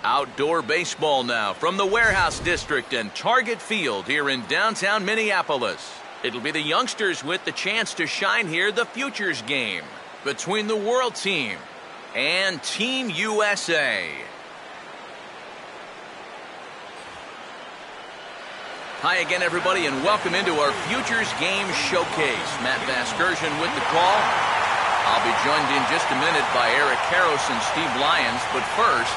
Outdoor baseball now from the Warehouse District and Target Field here in downtown Minneapolis. It'll be the youngsters with the chance to shine here, the Futures game between the World Team and Team USA. Hi again, everybody, and welcome into our Futures Game Showcase. Matt Vasgersian with the call. I'll be joined in just a minute by Eric Karros and Steve Lyons, but first,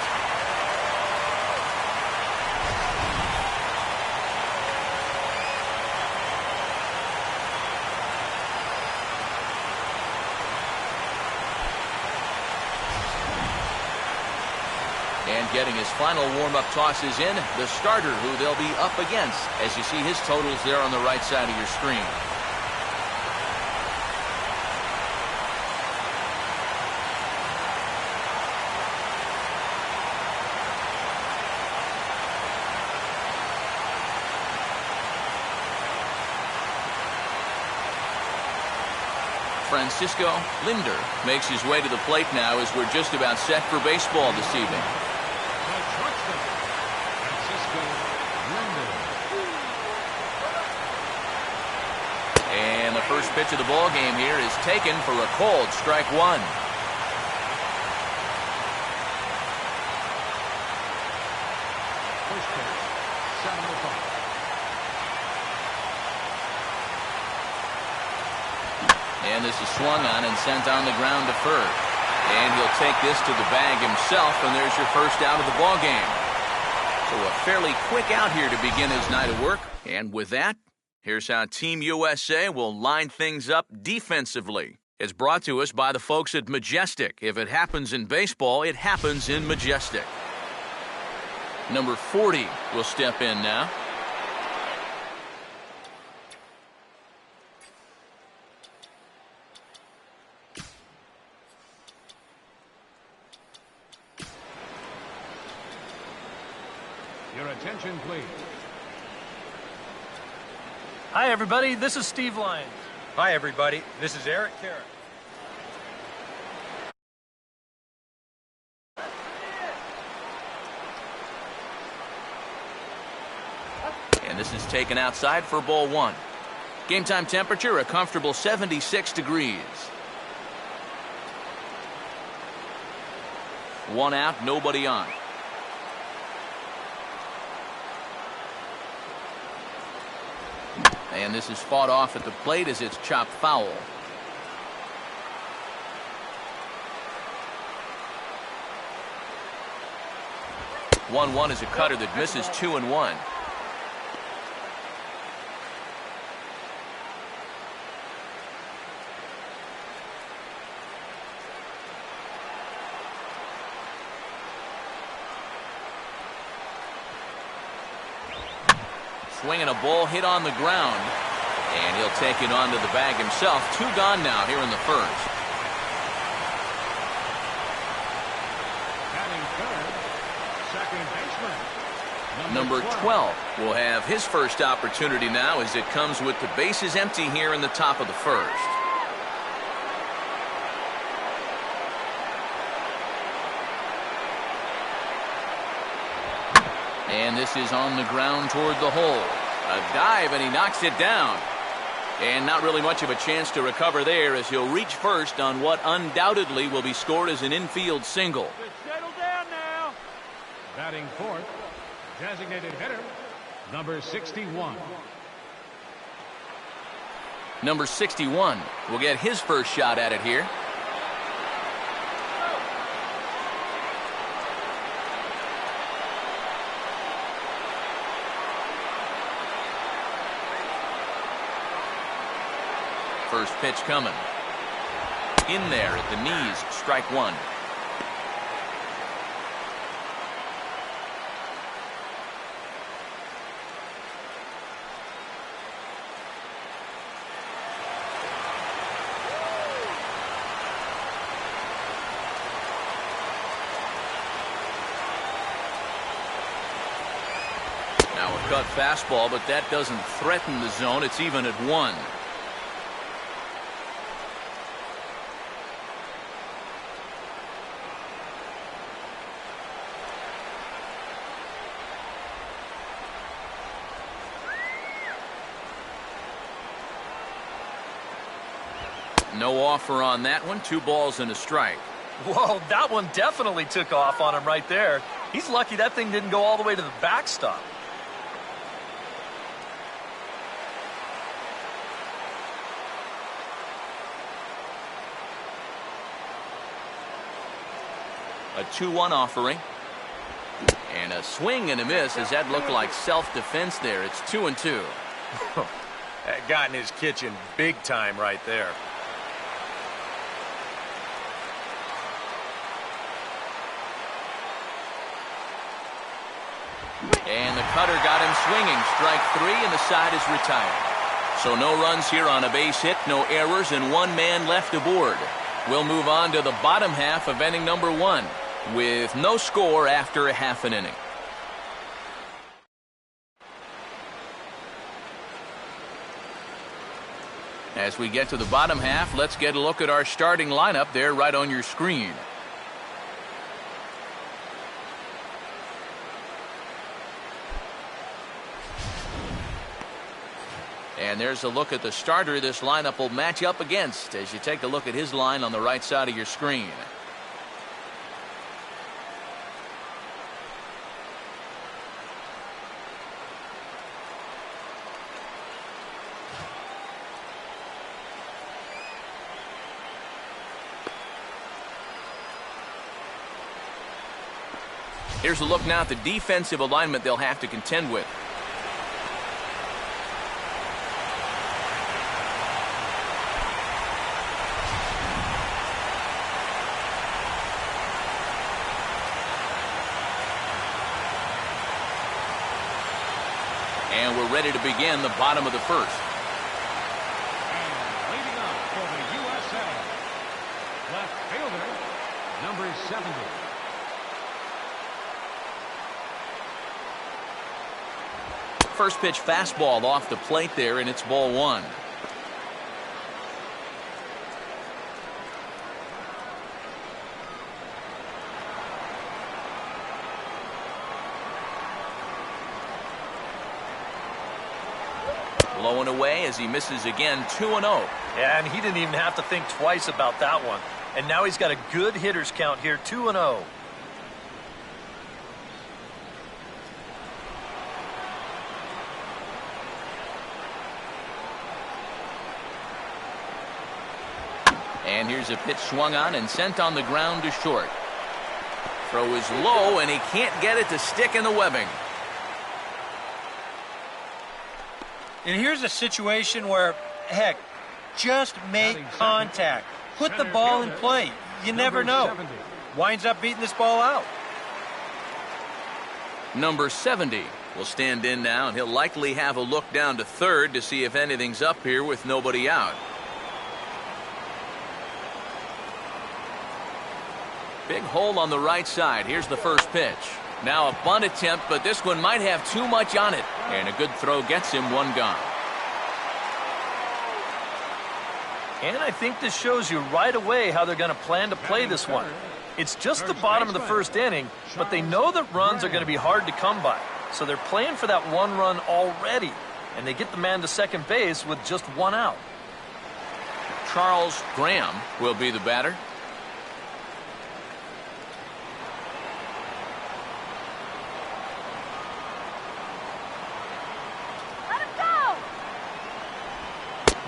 and getting his final warm-up tosses in, the starter who they'll be up against, as you see his totals there on the right side of your screen. Francisco Linder makes his way to the plate now as we're just about set for baseball this evening. And the first pitch of the ball game here is taken for a called strike one. First pitch, 7-5. And this is swung on and sent on the ground to first. And he'll take this to the bag himself, and there's your first out of the ball game. So a fairly quick out here to begin his night of work. And with that, here's how Team USA will line things up defensively. It's brought to us by the folks at Majestic. If it happens in baseball, it happens in Majestic. Number 40 will step in now. Your attention, please. Hi, everybody. This is Steve Lyons. Hi, everybody. This is Eric Karros. And this is taken outside for ball one. Game time temperature, a comfortable 76 degrees. One out, nobody on. And this is fought off at the plate as it's chopped foul. One is a cutter that misses 2-1. Swinging a ball hit on the ground, and he'll take it onto the bag himself. Two gone now here in the first. Batting third, second baseman. Number 12 will have his first opportunity now as it comes with the bases empty here in the top of the first. And this is on the ground toward the hole. A dive, and he knocks it down. And not really much of a chance to recover there as he'll reach first on what undoubtedly will be scored as an infield single. Settle down now. Batting fourth, designated hitter, number 61. Number 61 will get his first shot at it here. First pitch coming. In there at the knees, strike one. Now a cut fastball, but that doesn't threaten the zone. It's even at one. No offer on that one. 2 balls and a strike. Whoa, that one definitely took off on him right there. He's lucky that thing didn't go all the way to the backstop. A 2-1 offering. And a swing and a miss, as that looked like self-defense there. It's 2-2. That got in his kitchen big time right there. And the cutter got him swinging. Strike 3, and the side is retired. So no runs here on a base hit, no errors, and 1 man left aboard. We'll move on to the bottom half of inning number 1 with no score after a half an inning. As we get to the bottom half, let's get a look at our starting lineup there right on your screen. And there's a look at the starter this lineup will match up against as you take a look at his line on the right side of your screen. Here's a look now at the defensive alignment they'll have to contend with. And we're ready to begin the bottom of the first. And leading off for the USA, left fielder, number 70. First pitch fastball off the plate there, and it's ball 1. Low and away as he misses again. 2-0. Yeah, and he didn't even have to think twice about that one. And now he's got a good hitters count here, 2-0. And here's a pitch swung on and sent on the ground to short. Throw is low, and he can't get it to stick in the webbing. And here's a situation where, heck, just make contact. Put the ball in play. You never know. Winds up beating this ball out. Number 70 will stand in now, and he'll likely have a look down to third to see if anything's up here with nobody out. Big hole on the right side. Here's the first pitch. Now a bunt attempt, but this one might have too much on it. And a good throw gets him 1 gone. And I think this shows you right away how they're going to plan to play this one. It's just the bottom of the first inning, but they know that runs are going to be hard to come by. So they're playing for that 1 run already. And they get the man to second base with just 1 out. Charles Graham will be the batter.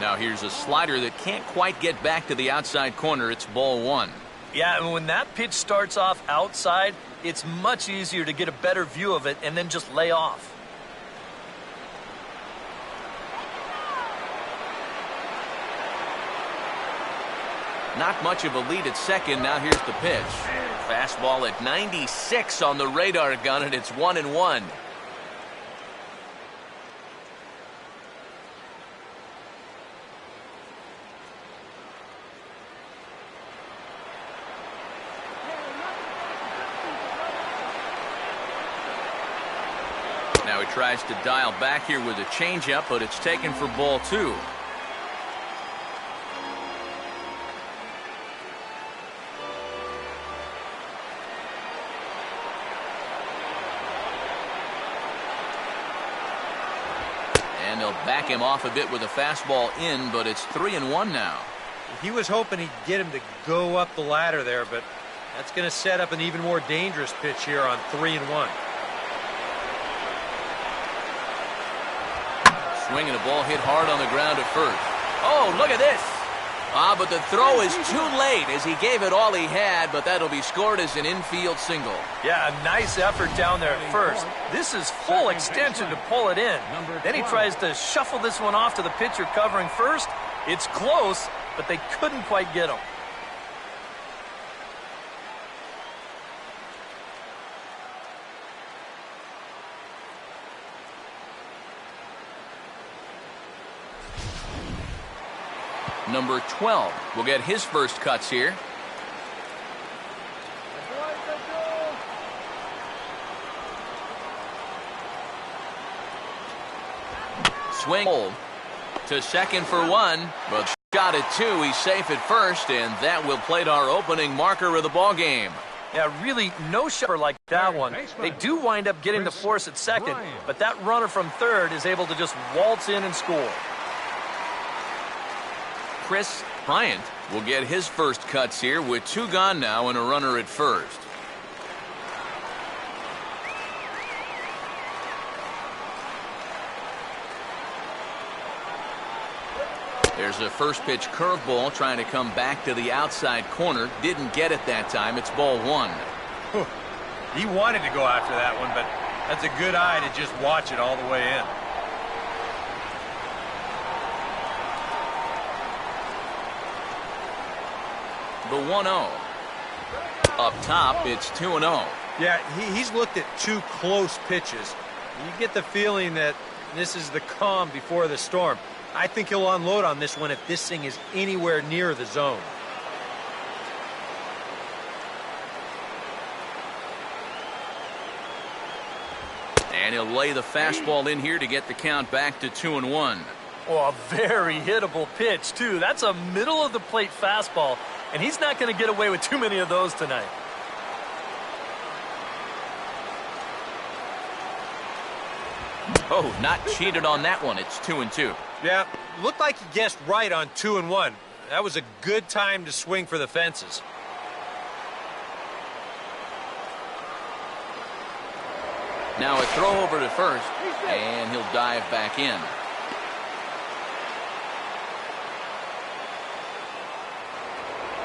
Now here's a slider that can't quite get back to the outside corner. It's ball 1. Yeah, and when that pitch starts off outside, it's much easier to get a better view of it and then just lay off. Not much of a lead at second. Now here's the pitch. Fastball at 96 on the radar gun, and it's 1-1. Now he tries to dial back here with a changeup, but it's taken for ball 2. And they'll back him off a bit with a fastball in, but it's 3-1 now. He was hoping he'd get him to go up the ladder there, but that's going to set up an even more dangerous pitch here on 3-1. Swinging a ball hit hard on the ground at first. Oh, look at this. But the throw is too late as he gave it all he had, but that'll be scored as an infield single. Yeah, a nice effort down there at first. This is full extension to pull it in. Then he tries to shuffle this one off to the pitcher covering first. It's close, but they couldn't quite get him. Number 12 will get his first cuts here. Swing to second for one, but shot at two. He's safe at first, and that will plate our opening marker of the ball game. Yeah, really no shot like that one. They do wind up getting the force at second, but that runner from third is able to just waltz in and score. Chris Bryant will get his first cuts here with two gone now and a runner at first. There's a first pitch curveball trying to come back to the outside corner. Didn't get it that time. It's ball one. He wanted to go after that one, but that's a good eye to just watch it all the way in. The 1-0. Up top, it's 2-0. Yeah, he's looked at two close pitches. You get the feeling that this is the calm before the storm. I think he'll unload on this one if this thing is anywhere near the zone. And he'll lay the fastball in here to get the count back to 2-1. Oh, a very hittable pitch, too. That's a middle-of-the-plate fastball, and he's not going to get away with too many of those tonight. Oh, not cheated on that one. It's 2-2. Yeah, looked like he guessed right on 2-1. That was a good time to swing for the fences. Now a throw over to first, and he'll dive back in.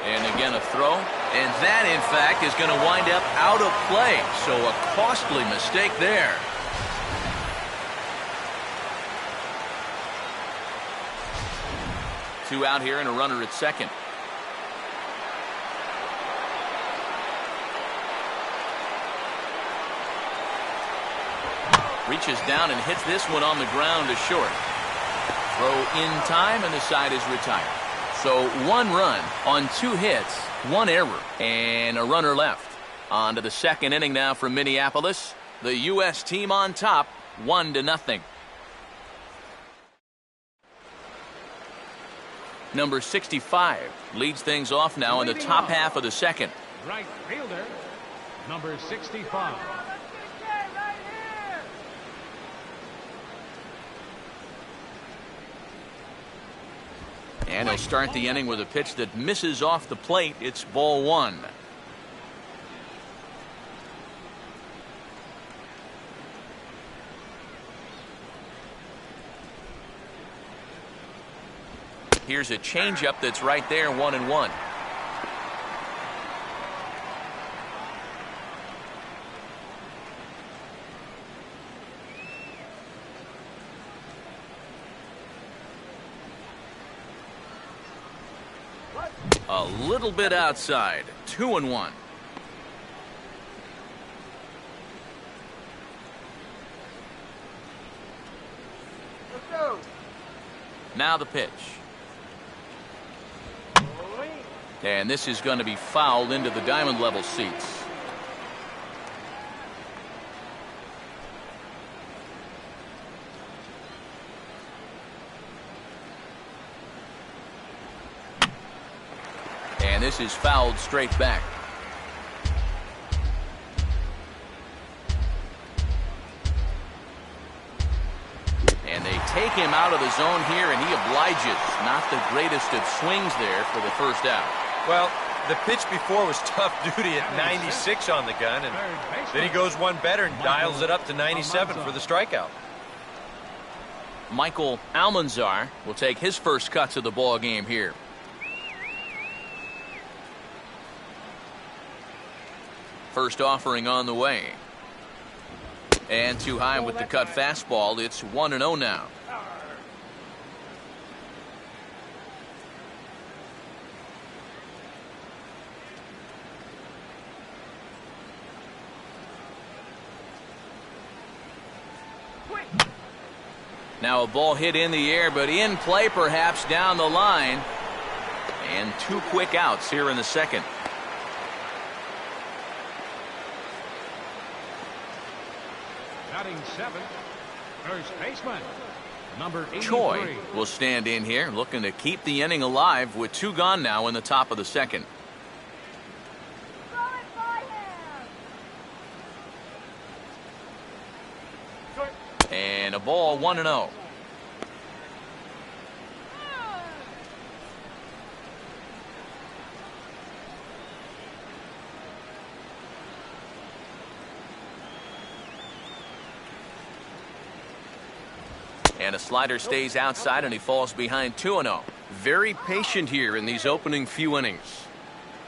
And again a throw, and that in fact is going to wind up out of play, so a costly mistake there. Two out here and a runner at second. Reaches down and hits this one on the ground to short. Throw in time, and the side is retired. So one run on two hits, one error, and a runner left. On to the second inning now from Minneapolis. The U.S. team on top, 1-0. Number 65 leads things off now in the top half of the second. Right fielder, number 65. And he'll start the inning with a pitch that misses off the plate. It's ball one. Here's a changeup that's right there, 1-1. A little bit outside, 2-1. Let's go. Now the pitch. And this is going to be fouled into the diamond level seats. And this is fouled straight back. And they take him out of the zone here, and he obliges. Not the greatest of swings there for the first out. Well, the pitch before was tough duty at 96 on the gun, and then he goes one better and dials it up to 97 for the strikeout. Michael Almanzar will take his first cuts of the ball game here. First offering on the way. And too high with the cut fastball. It's 1-0 now. Now a ball hit in the air, but in play perhaps down the line. And 2 quick outs here in the second. Batting 7th, first baseman, number 83. Choi will stand in here, looking to keep the inning alive with 2 gone now in the top of the second. And a ball, 1-0. And a slider stays outside, and he falls behind 2-0. Very patient here in these opening few innings.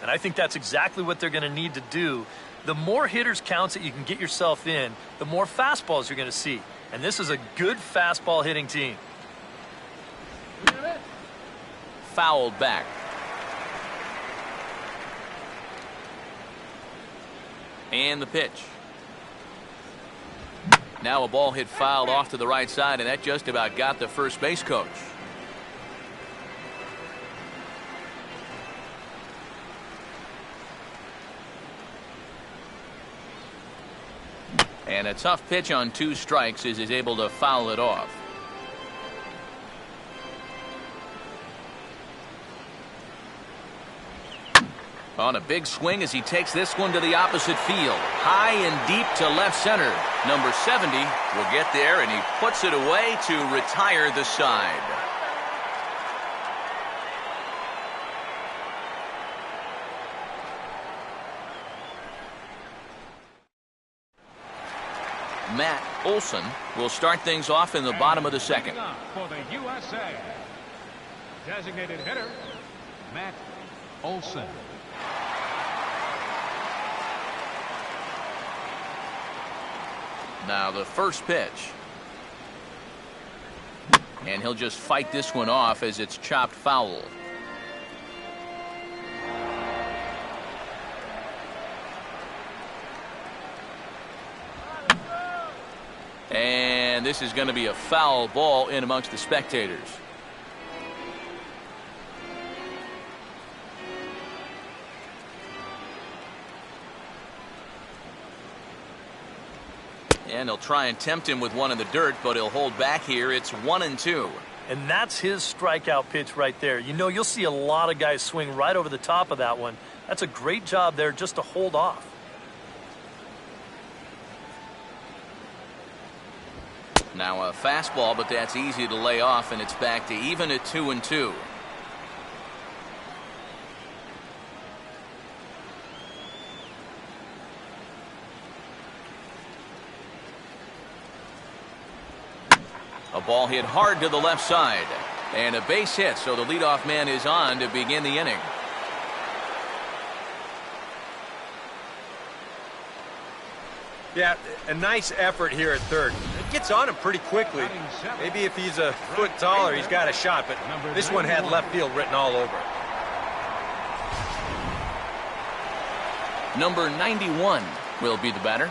And I think that's exactly what they're going to need to do. The more hitters counts that you can get yourself in, the more fastballs you're going to see. And this is a good fastball hitting team. Fouled back. And the pitch. Now a ball hit fouled off to the right side, and that just about got the first base coach. And a tough pitch on 2 strikes as he's able to foul it off. On a big swing as he takes this one to the opposite field. High and deep to left center. Number 70 will get there, and he puts it away to retire the side. Matt Olson will start things off in the bottom of the second. For the USA, designated hitter, Matt Olson. Now the first pitch. And he'll just fight this one off as it's chopped foul. And this is going to be a foul ball in amongst the spectators. And he'll try and tempt him with one in the dirt, but he'll hold back here. It's 1-2. And that's his strikeout pitch right there. You know, you'll see a lot of guys swing right over the top of that one. That's a great job there just to hold off. Now a fastball, but that's easy to lay off, and it's back to even at 2-2. A ball hit hard to the left side. And a base hit, so the leadoff man is on to begin the inning. Yeah, a nice effort here at third. It gets on him pretty quickly. Maybe if he's a foot taller, he's got a shot, but this one had left field written all over it. Number 91 will be the batter.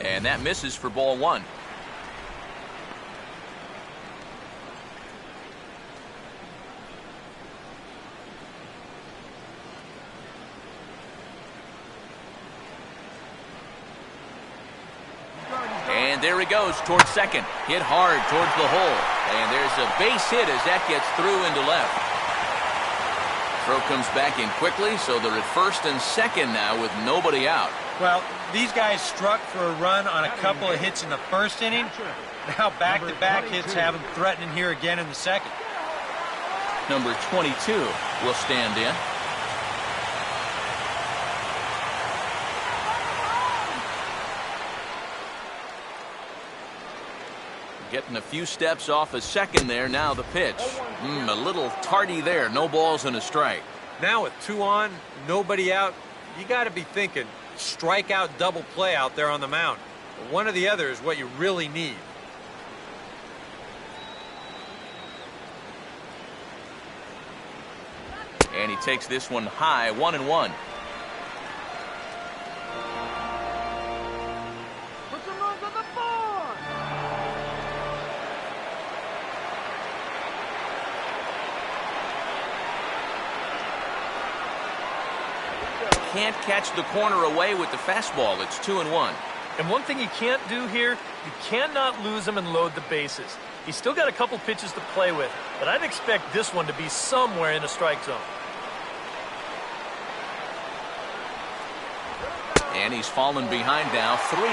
And that misses for ball 1. And there he goes towards second. Hit hard towards the hole. And there's a base hit as that gets through into left. Throw comes back in quickly, so they're at first and second now with nobody out. Well, these guys struck for a run on a couple of hits in the first inning. Now back-to-back hits have them threatening here again in the second. Number 22 will stand in. Getting a few steps off a second there. Now the pitch. A little tardy there. No balls and a strike. Now with 2 on, nobody out, you got to be thinking strikeout double play out there on the mound. One or the other is what you really need. And he takes this one high, 1-1. Can't catch the corner away with the fastball. It's 2-1. And one thing you can't do here, you cannot lose him and load the bases. He's still got a couple pitches to play with, but I'd expect this one to be somewhere in the strike zone. And he's fallen behind now, 3-1.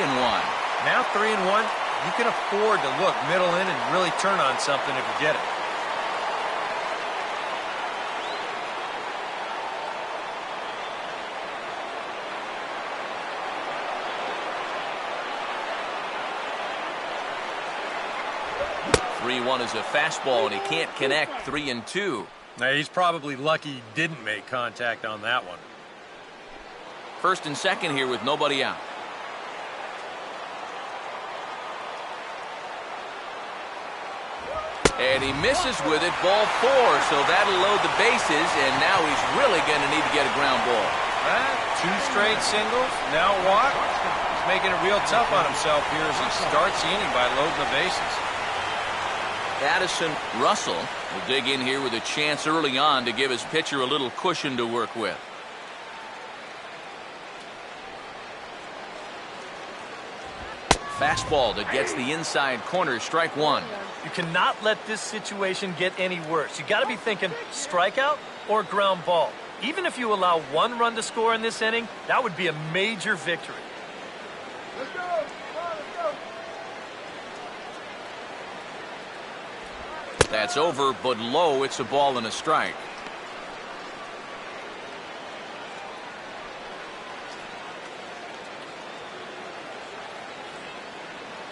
Now 3-1, you can afford to look middle in and really turn on something if you get it. One is a fastball, and he can't connect. 3-2. Now, he's probably lucky he didn't make contact on that one. First and second here with nobody out. And he misses with it, ball 4, so that'll load the bases, and now he's really going to need to get a ground ball. 2 straight singles, now a walk. He's making it real tough on himself here as he starts the inning by loading the bases. Addison Russell will dig in here with a chance early on to give his pitcher a little cushion to work with. Fastball that gets the inside corner, strike 1. You cannot let this situation get any worse. You got to be thinking strikeout or ground ball. Even if you allow 1 run to score in this inning, that would be a major victory. Let's go. Let's go. That's over, but low. It's a ball and a strike.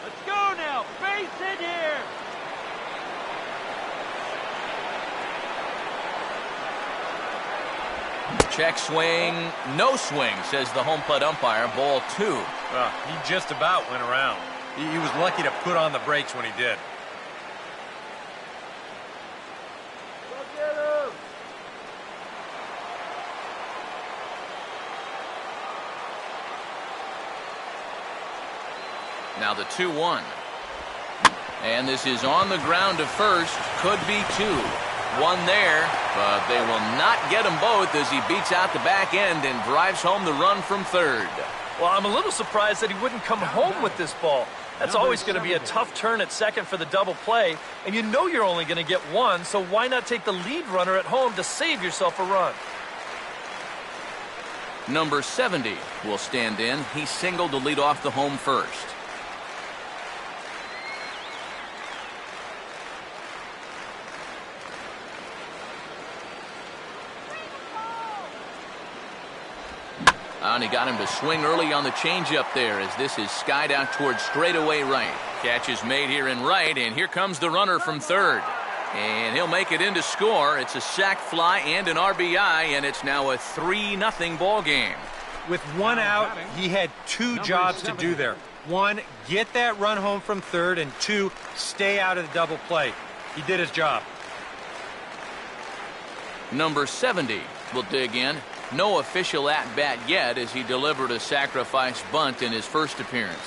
Let's go now. Base hit here. Check swing, no swing, says the home plate umpire. Ball 2. He just about went around. He was lucky to put on the brakes when he did. Now the 2-1. And this is on the ground to first. Could be 2. 1 there, but they will not get them both as he beats out the back end and drives home the run from third. Well, I'm a little surprised that he wouldn't come home with this ball. That's always going to be a tough turn at second for the double play, and you know you're only going to get 1, so why not take the lead runner at home to save yourself a run? Number 70 will stand in. He singled to lead off the home first. And he got him to swing early on the changeup there as this is skied out towards straightaway right. Catch is made here in right, and here comes the runner from third. And he'll make it in to score. It's a sac fly and an RBI, and it's now a 3-0 ball game. With 1 out, he had 2 jobs to do there. 1, get that run home from third, and 2, stay out of the double play. He did his job. Number 70 will dig in. No official at-bat yet as he delivered a sacrifice bunt in his first appearance.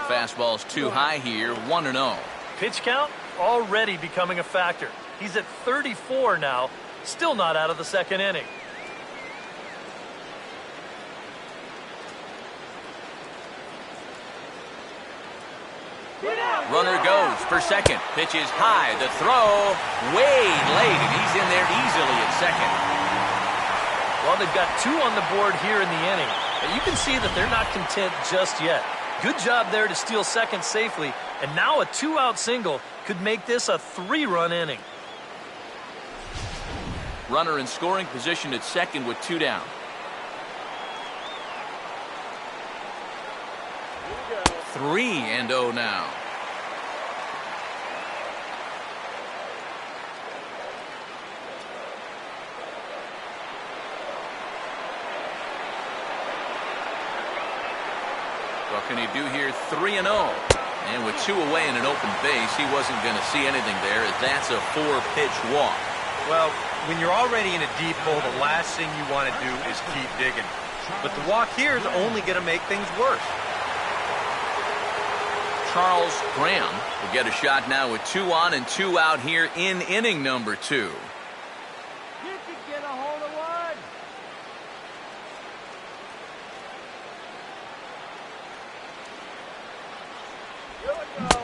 Fastball's too high here, 1-0. Pitch count already becoming a factor. He's at 34 now, still not out of the second inning. Runner goes for second. Pitch is high. The throw way late, and he's in there easily at second. Well, they've got 2 on the board here in the inning. And you can see that they're not content just yet. Good job there to steal second safely. And now a 2-out single could make this a 3-run inning. Runner in scoring position at second with 2 down. 3-0 now. What can he do here? 3-0. And with 2 away and an open base, he wasn't going to see anything there, as that's a 4-pitch walk. Well, when you're already in a deep hole, the last thing you want to do is keep digging. But the walk here is only going to make things worse. Charles Graham will get a shot now with 2 on and 2 out here in inning number 2. You can get a hold of one.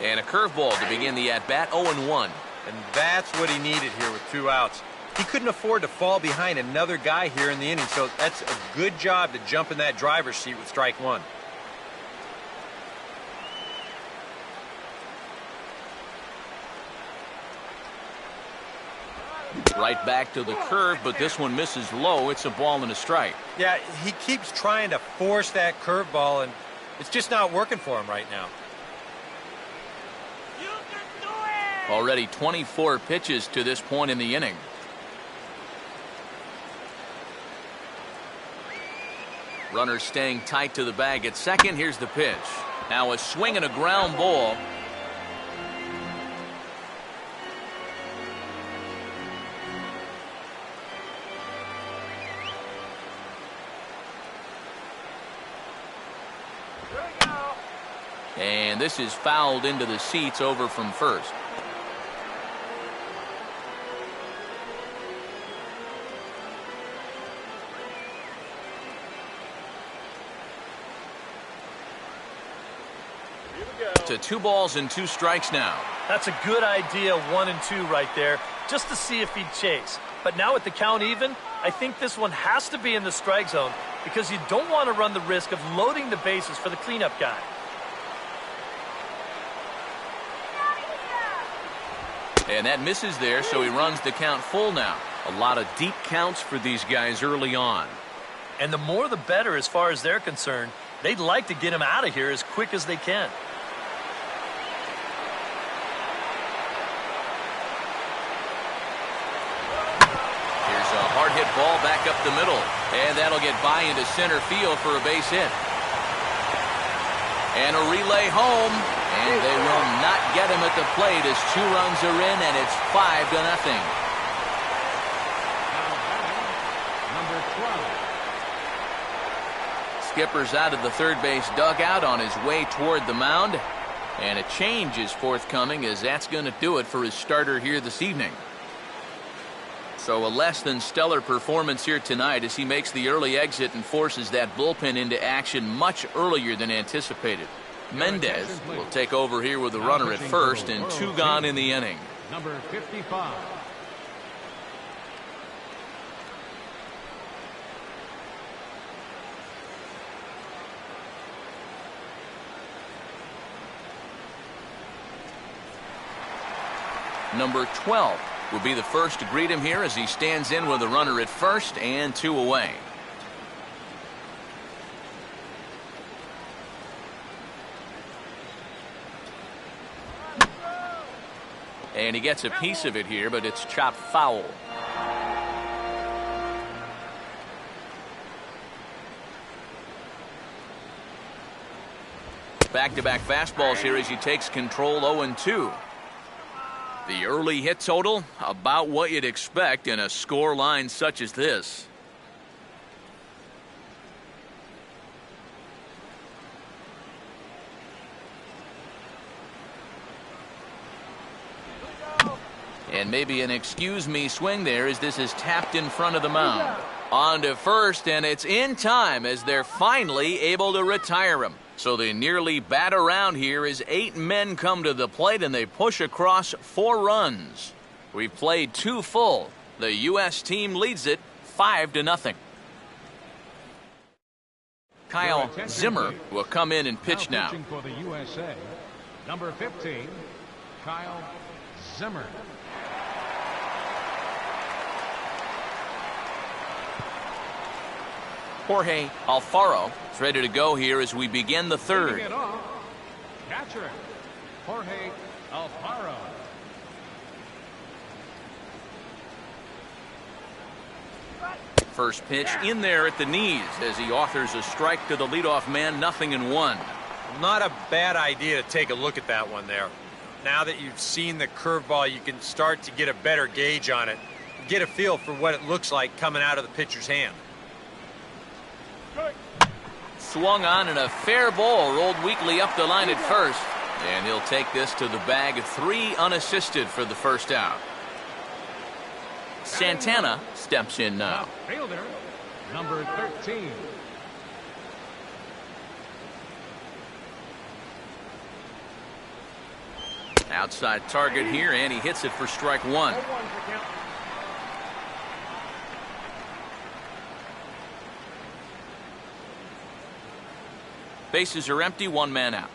And a curveball to begin the at-bat, 0-1. And that's what he needed here with 2 outs. He couldn't afford to fall behind another guy here in the inning, so that's a good job to jump in that driver's seat with strike 1. Right back to the curve, but this one misses low. It's a ball and a strike. Yeah, he keeps trying to force that curveball, and it's just not working for him right now. Already 24 pitches to this point in the inning. Runner staying tight to the bag at second. Here's the pitch. Now a swing and a ground ball. And this is fouled into the seats over from first. To 2 balls and 2 strikes now. That's a good idea, 1 and 2 right there, just to see if he'd chase. But now with the count even, I think this one has to be in the strike zone because you don't want to run the risk of loading the bases for the cleanup guy. And that misses there, so he runs the count full now. A lot of deep counts for these guys early on. And the more the better as far as they're concerned. They'd like to get him out of here as quick as they can. Here's a hard hit ball back up the middle. And that'll get by into center field for a base hit. And a relay home. And they will not get him at the plate as 2 runs are in, and it's 5-0. Number 12. Skipper's out of the third base dugout on his way toward the mound. And a change is forthcoming, as that's going to do it for his starter here this evening. So a less than stellar performance here tonight as he makes the early exit and forces that bullpen into action much earlier than anticipated. Mendez will take over here with the runner at first and 2 gone in the inning. Number 55. Number 12 will be the first to greet him here as he stands in with the runner at first and 2 away. And he gets a piece of it here, but it's chopped foul. Back-to-back fastballs here as he takes control, 0-2. The early hit total, about what you'd expect in a score line such as this. And maybe an excuse me swing there as this is tapped in front of the mound. On to first, and it's in time as they're finally able to retire him. So they nearly bat around here as 8 men come to the plate and they push across 4 runs. We've played 2 full. The U.S. team leads it 5-0. Kyle Zimmer will come in and pitch now. Pitching for the USA, number 15, Kyle Zimmer. Jorge Alfaro is ready to go here as we begin the 3rd. Leading it off, catcher Jorge Alfaro. First pitch in there at the knees as he authors a strike to the leadoff man, 0-1. Not a bad idea to take a look at that one there. Now that you've seen the curveball, you can start to get a better gauge on it. Get a feel for what it looks like coming out of the pitcher's hand. Swung on and a fair ball rolled weakly up the line at first. And he'll take this to the bag, 3 unassisted for the first out. Santana steps in now. Fielder, number 13. Outside target here, and he hits it for strike 1. Bases are empty, 1 man out.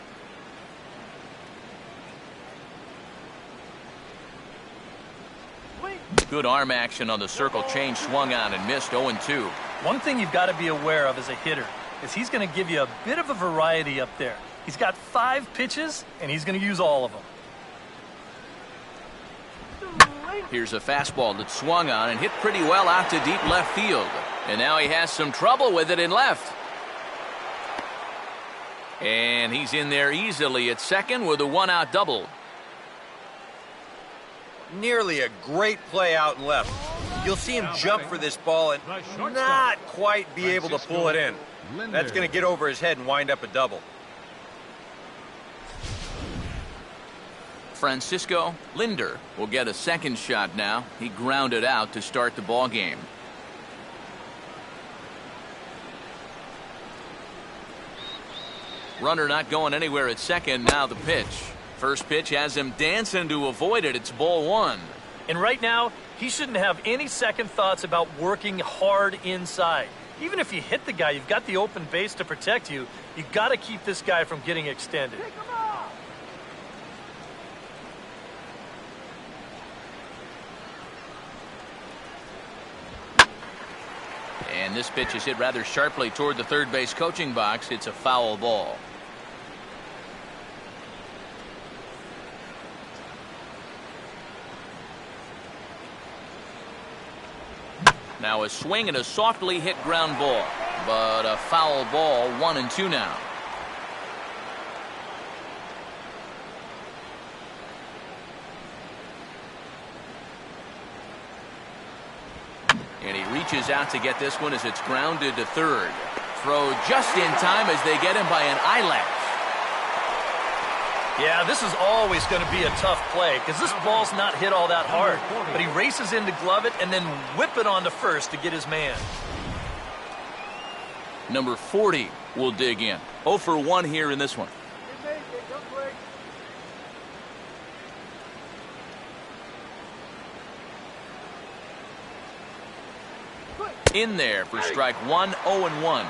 Good arm action on the circle change, swung on and missed, 0-2. One thing you've got to be aware of as a hitter is he's going to give you a bit of a variety up there. He's got 5 pitches, and he's going to use all of them. Here's a fastball that swung on and hit pretty well out to deep left field. And now he has some trouble with it in left. And he's in there easily at second with a 1-out double. Nearly a great play out and left. You'll see him jump for this ball and not quite be able to pull it in. That's going to get over his head and wind up a double. Francisco Linder will get a second shot now. He grounded out to start the ball game. Runner not going anywhere at second. Now the pitch. First pitch has him dancing to avoid it. It's ball 1. And right now, he shouldn't have any second thoughts about working hard inside. Even if you hit the guy, you've got the open base to protect you. You've got to keep this guy from getting extended. And this pitch is hit rather sharply toward the third base coaching box. It's a foul ball. Now a swing and a softly hit ground ball, but a foul ball, 1-2 now. And he reaches out to get this one as it's grounded to third. Throw just in time as they get him by an eyelash. Yeah, this is always going to be a tough play because this ball's not hit all that hard. But he races in to glove it and then whip it onto first to get his man. Number 40 will dig in. 0 for 1 here in this one. In there for strike 1, 0-1.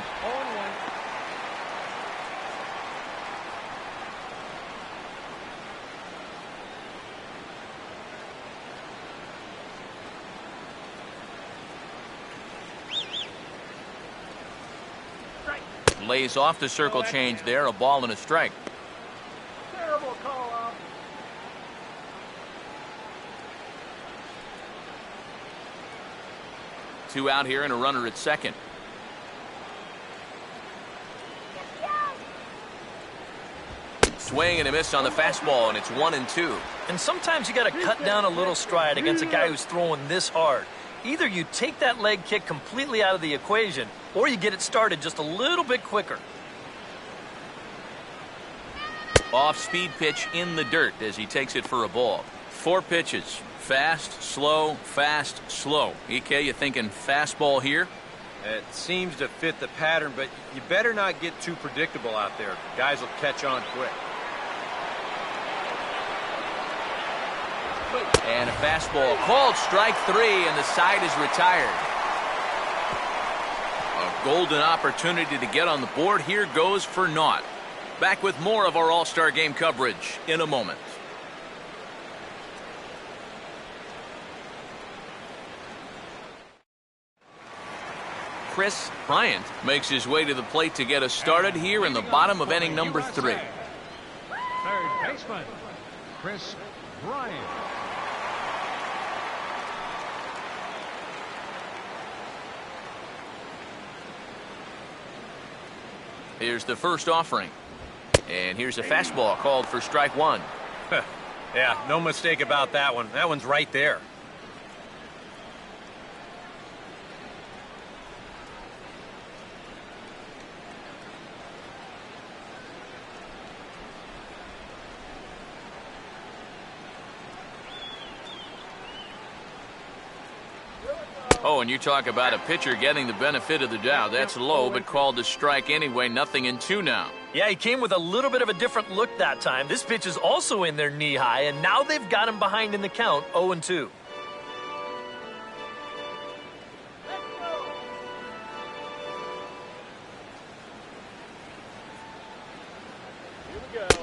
Lays off the circle change there, a ball and a strike. Terrible call out. Two out here and a runner at second. Swing and a miss on the fastball, and it's 1-2. And sometimes you got to cut down a little stride against a guy who's throwing this hard. Either you take that leg kick completely out of the equation, or you get it started just a little bit quicker. Off-speed pitch in the dirt as he takes it for a ball. 4 pitches. Fast, slow, fast, slow. EK, you thinking fastball here? It seems to fit the pattern, but you better not get too predictable out there. Guys will catch on quick. And a fastball called strike 3, and the side is retired. A golden opportunity to get on the board here goes for naught. Back with more of our All-Star Game coverage in a moment. Chris Bryant makes his way to the plate to get us started here in the bottom of inning number 3. Third baseman, Chris Bryant. Here's the first offering. And here's a fastball called for strike 1. Yeah, no mistake about that one. That one's right there. Oh, and you talk about a pitcher getting the benefit of the doubt. That's low, but called a strike anyway. 0-2 now. Yeah, he came with a little bit of a different look that time. This pitch is also in there knee-high, and now they've got him behind in the count, 0-2.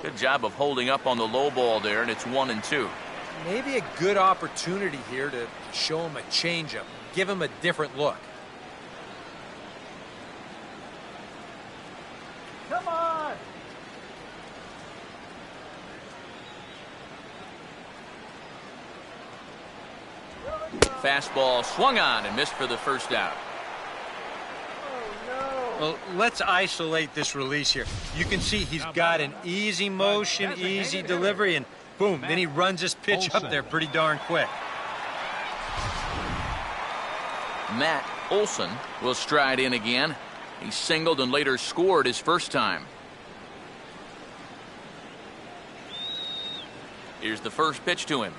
Good job of holding up on the low ball there, and it's 1-2. Maybe a good opportunity here to show him a changeup. Give him a different look. Come on! Fastball swung on and missed for the first out. Well, let's isolate this release here. You can see he's got an easy motion, easy delivery, and boom, then he runs his pitch up there pretty darn quick. Matt Olson will stride in again. He singled and later scored his first time. Here's the first pitch to him.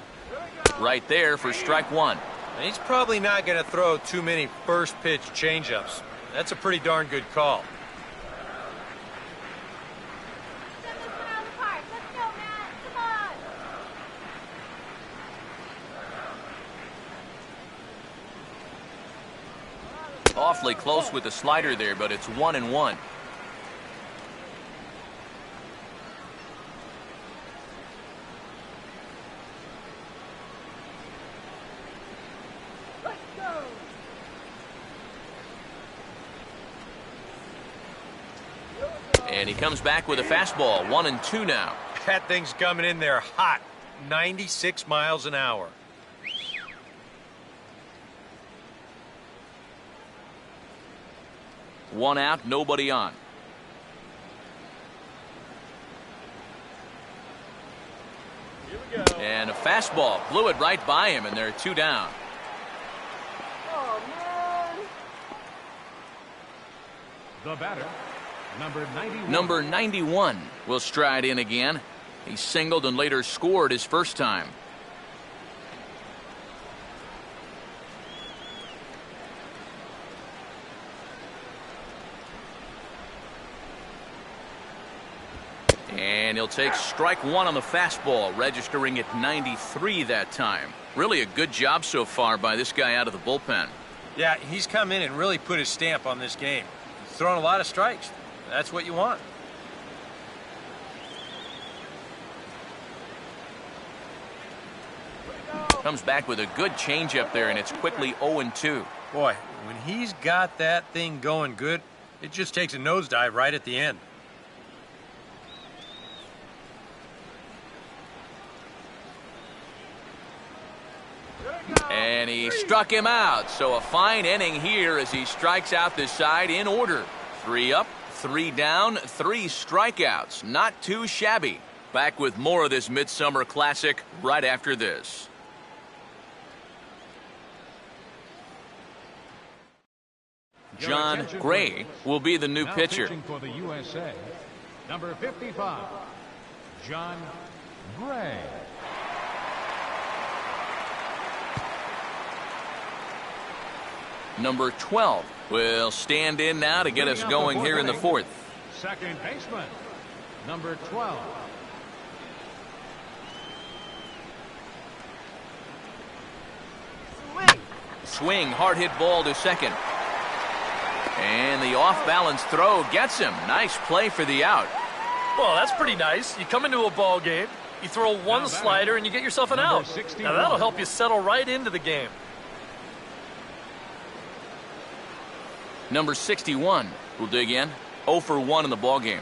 Right there for strike 1. He's probably not going to throw too many first pitch changeups. That's a pretty darn good call. Send this one out of the park. Let's go, Matt. Come on. Awfully close with the slider there, but it's 1-1. Let's go! And he comes back with a fastball, 1-2 now. That thing's coming in there hot, 96 miles an hour. One out, nobody on. Here we go. And a fastball blew it right by him, and they're 2 down. Oh, man! The batter, number 91. Number 91 will stride in again. He singled and later scored his first time. And he'll take strike 1 on the fastball, registering at 93 that time. Really a good job so far by this guy out of the bullpen. Yeah, he's come in and really put his stamp on this game. He's thrown a lot of strikes. That's what you want. Comes back with a good changeup there, and it's quickly 0-2. Boy, when he's got that thing going good, it just takes a nosedive right at the end. And he struck him out, so a fine inning here as he strikes out this side in order. 3 up, 3 down, 3 strikeouts. Not too shabby. Back with more of this Midsummer Classic right after this. John Gray will be the new Now pitcher. pitching for the USA, number 55, John Gray. Number 12 will stand in now to get us going here in the fourth. Second baseman, number 12. Swing, hard hit ball to second. And the off-balance throw gets him. Nice play for the out. Well, that's pretty nice. You come into a ball game, you throw one slider, and you get yourself an out. Now, that'll help you settle right into the game. Number 61 will dig in. 0 for 1 in the ball game.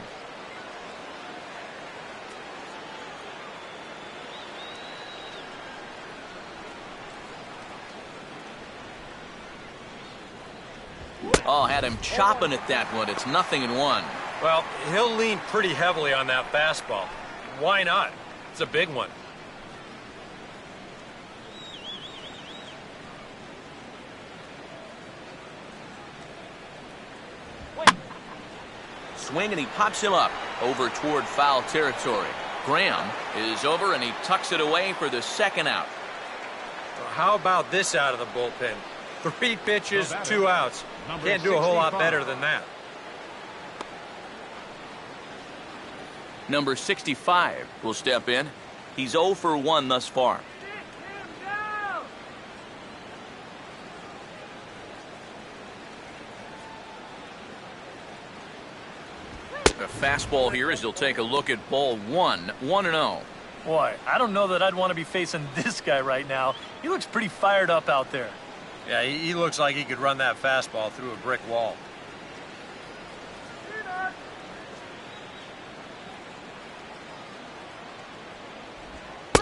Oh, had him chopping at that one. It's 0-1. Well, he'll lean pretty heavily on that fastball. Why not? It's a big one. Swing, and he pops him up over toward foul territory. Graham is over, and he tucks it away for the second out. Well, how about this out of the bullpen? 3 pitches, 2 outs. Can't do a whole lot better than that. Number 65 will step in. He's 0 for 1 thus far. A fastball here as he'll take a look at ball 1. 1-0. Boy, I don't know that I'd want to be facing this guy right now. He looks pretty fired up out there. Yeah, he looks like he could run that fastball through a brick wall.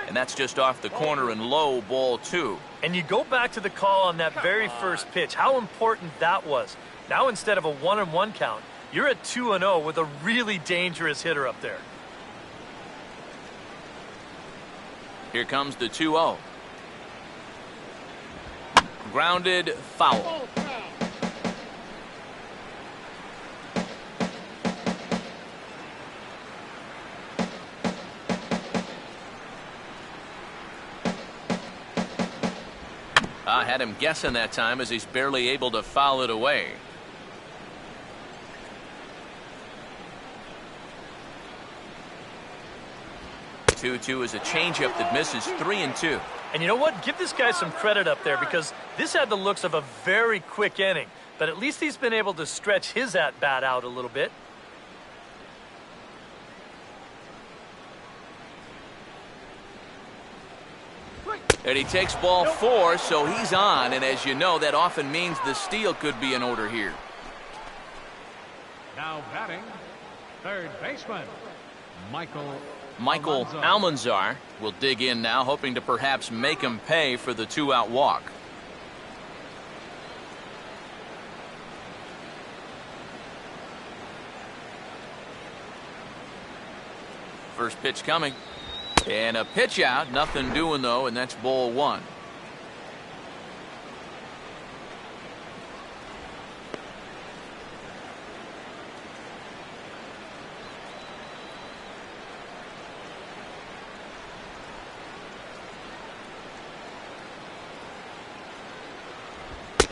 And that's just off the corner and low, ball 2. And you go back to the call on that very first pitch, how important that was. Now instead of a 1-1 count, you're at 2-0 with a really dangerous hitter up there. Here comes the 2-0. Grounded, foul. I had him guessing that time as he's barely able to foul it away. Two is a changeup that misses 3-2. And you know what? Give this guy some credit up there because this had the looks of a very quick inning. But at least he's been able to stretch his at-bat out a little bit. And he takes ball 4, so he's on. And as you know, that often means the steal could be in order here. Now batting, third baseman, Michael Almanzar will dig in now, hoping to perhaps make him pay for the 2-out walk. First pitch coming. And a pitch out. Nothing doing, though, and that's ball 1.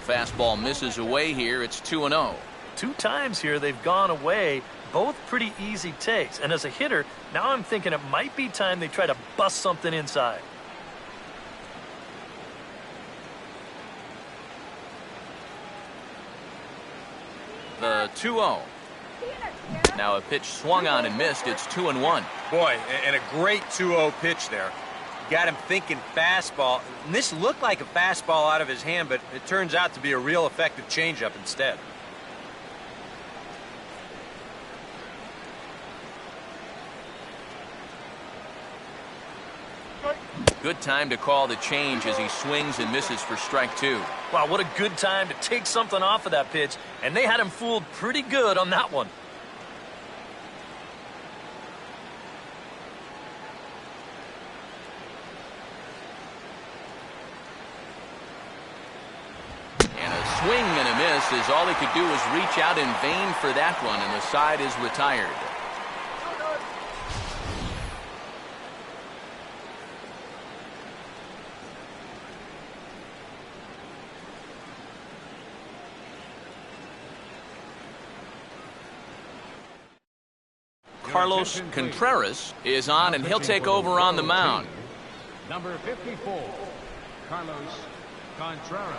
Fastball misses away here. It's 2-0. 2 times here they've gone away. Both pretty easy takes. And as a hitter, now I'm thinking it might be time they try to bust something inside. The 2-0. Now a pitch swung on and missed. It's 2-1. Boy, and a great 2-0 pitch there. Got him thinking fastball. And this looked like a fastball out of his hand, but it turns out to be a real effective changeup instead. Good time to call the change as he swings and misses for strike 2. Wow, what a good time to take something off of that pitch. And they had him fooled pretty good on that one. And a swing and a miss as all he could do was reach out in vain for that one, and the side is retired. Carlos Contreras is on, and he'll take over on the mound. Number 54, Carlos Contreras.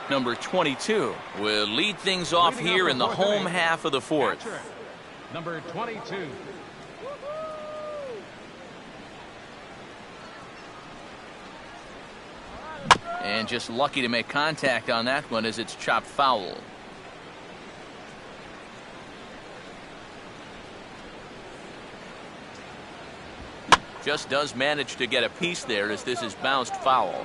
Number 22 will lead things off here in the home half of the fourth. Number 22. And just lucky to make contact on that one as it's chopped foul. Just does manage to get a piece there as this is bounced foul.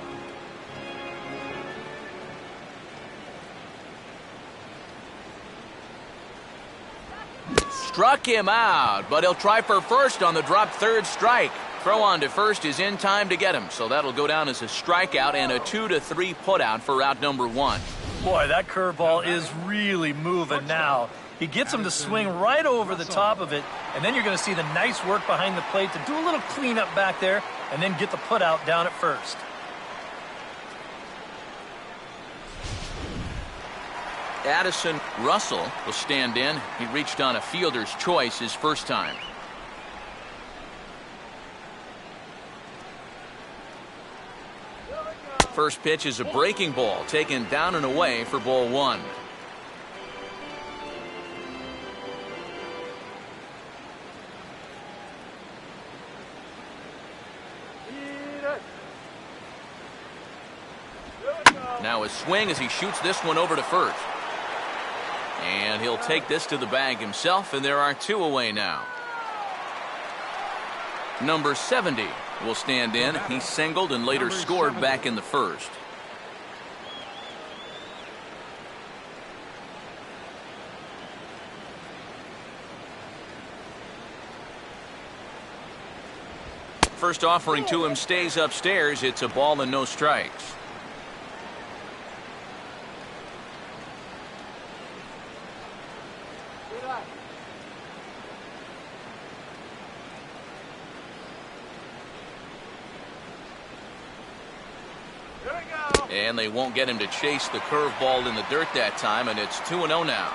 Struck him out, but he'll try for first on the drop third strike. Throw on to first is in time to get him, so that'll go down as a strikeout and a 2-3 putout for out number 1. Boy, that curveball is really moving now. He gets him to swing right over the top of it, and then you're going to see the nice work behind the plate to do a little cleanup back there and then get the putout down at first. Addison Russell will stand in. He reached on a fielder's choice his first time. First pitch is a breaking ball taken down and away for ball 1. Now a swing as he shoots this one over to first. And he'll take this to the bag himself, and there are 2 away now. Number 70 will stand in. He singled and later scored back in the first. First offering to him stays upstairs. It's a ball and no strikes. And they won't get him to chase the curveball in the dirt that time, and it's 2-0 now.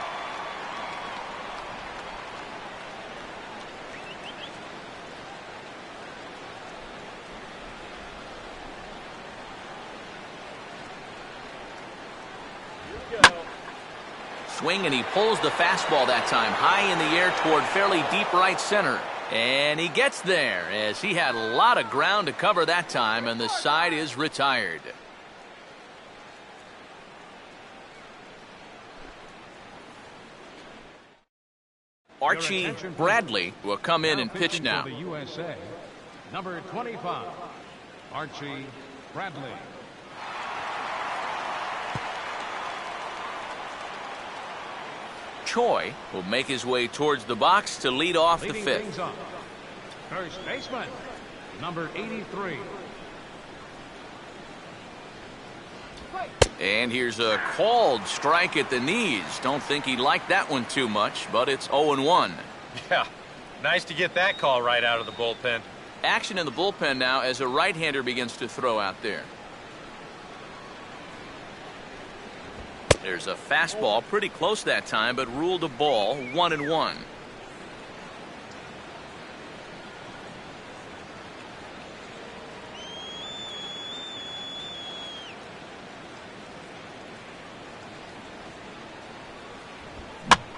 Swing, and he pulls the fastball that time high in the air toward fairly deep right center. And he gets there as he had a lot of ground to cover that time, and the side is retired. Archie Bradley will come in and pitch now. For the USA, number 25, Archie Bradley. Choi will make his way towards the box to lead off the fifth. First baseman, number 83. And here's a called strike at the knees. Don't think he liked that one too much, but it's 0-1. Yeah, nice to get that call right out of the bullpen. Action in the bullpen now as a right-hander begins to throw out there. There's a fastball pretty close that time, but ruled a ball, 1-1.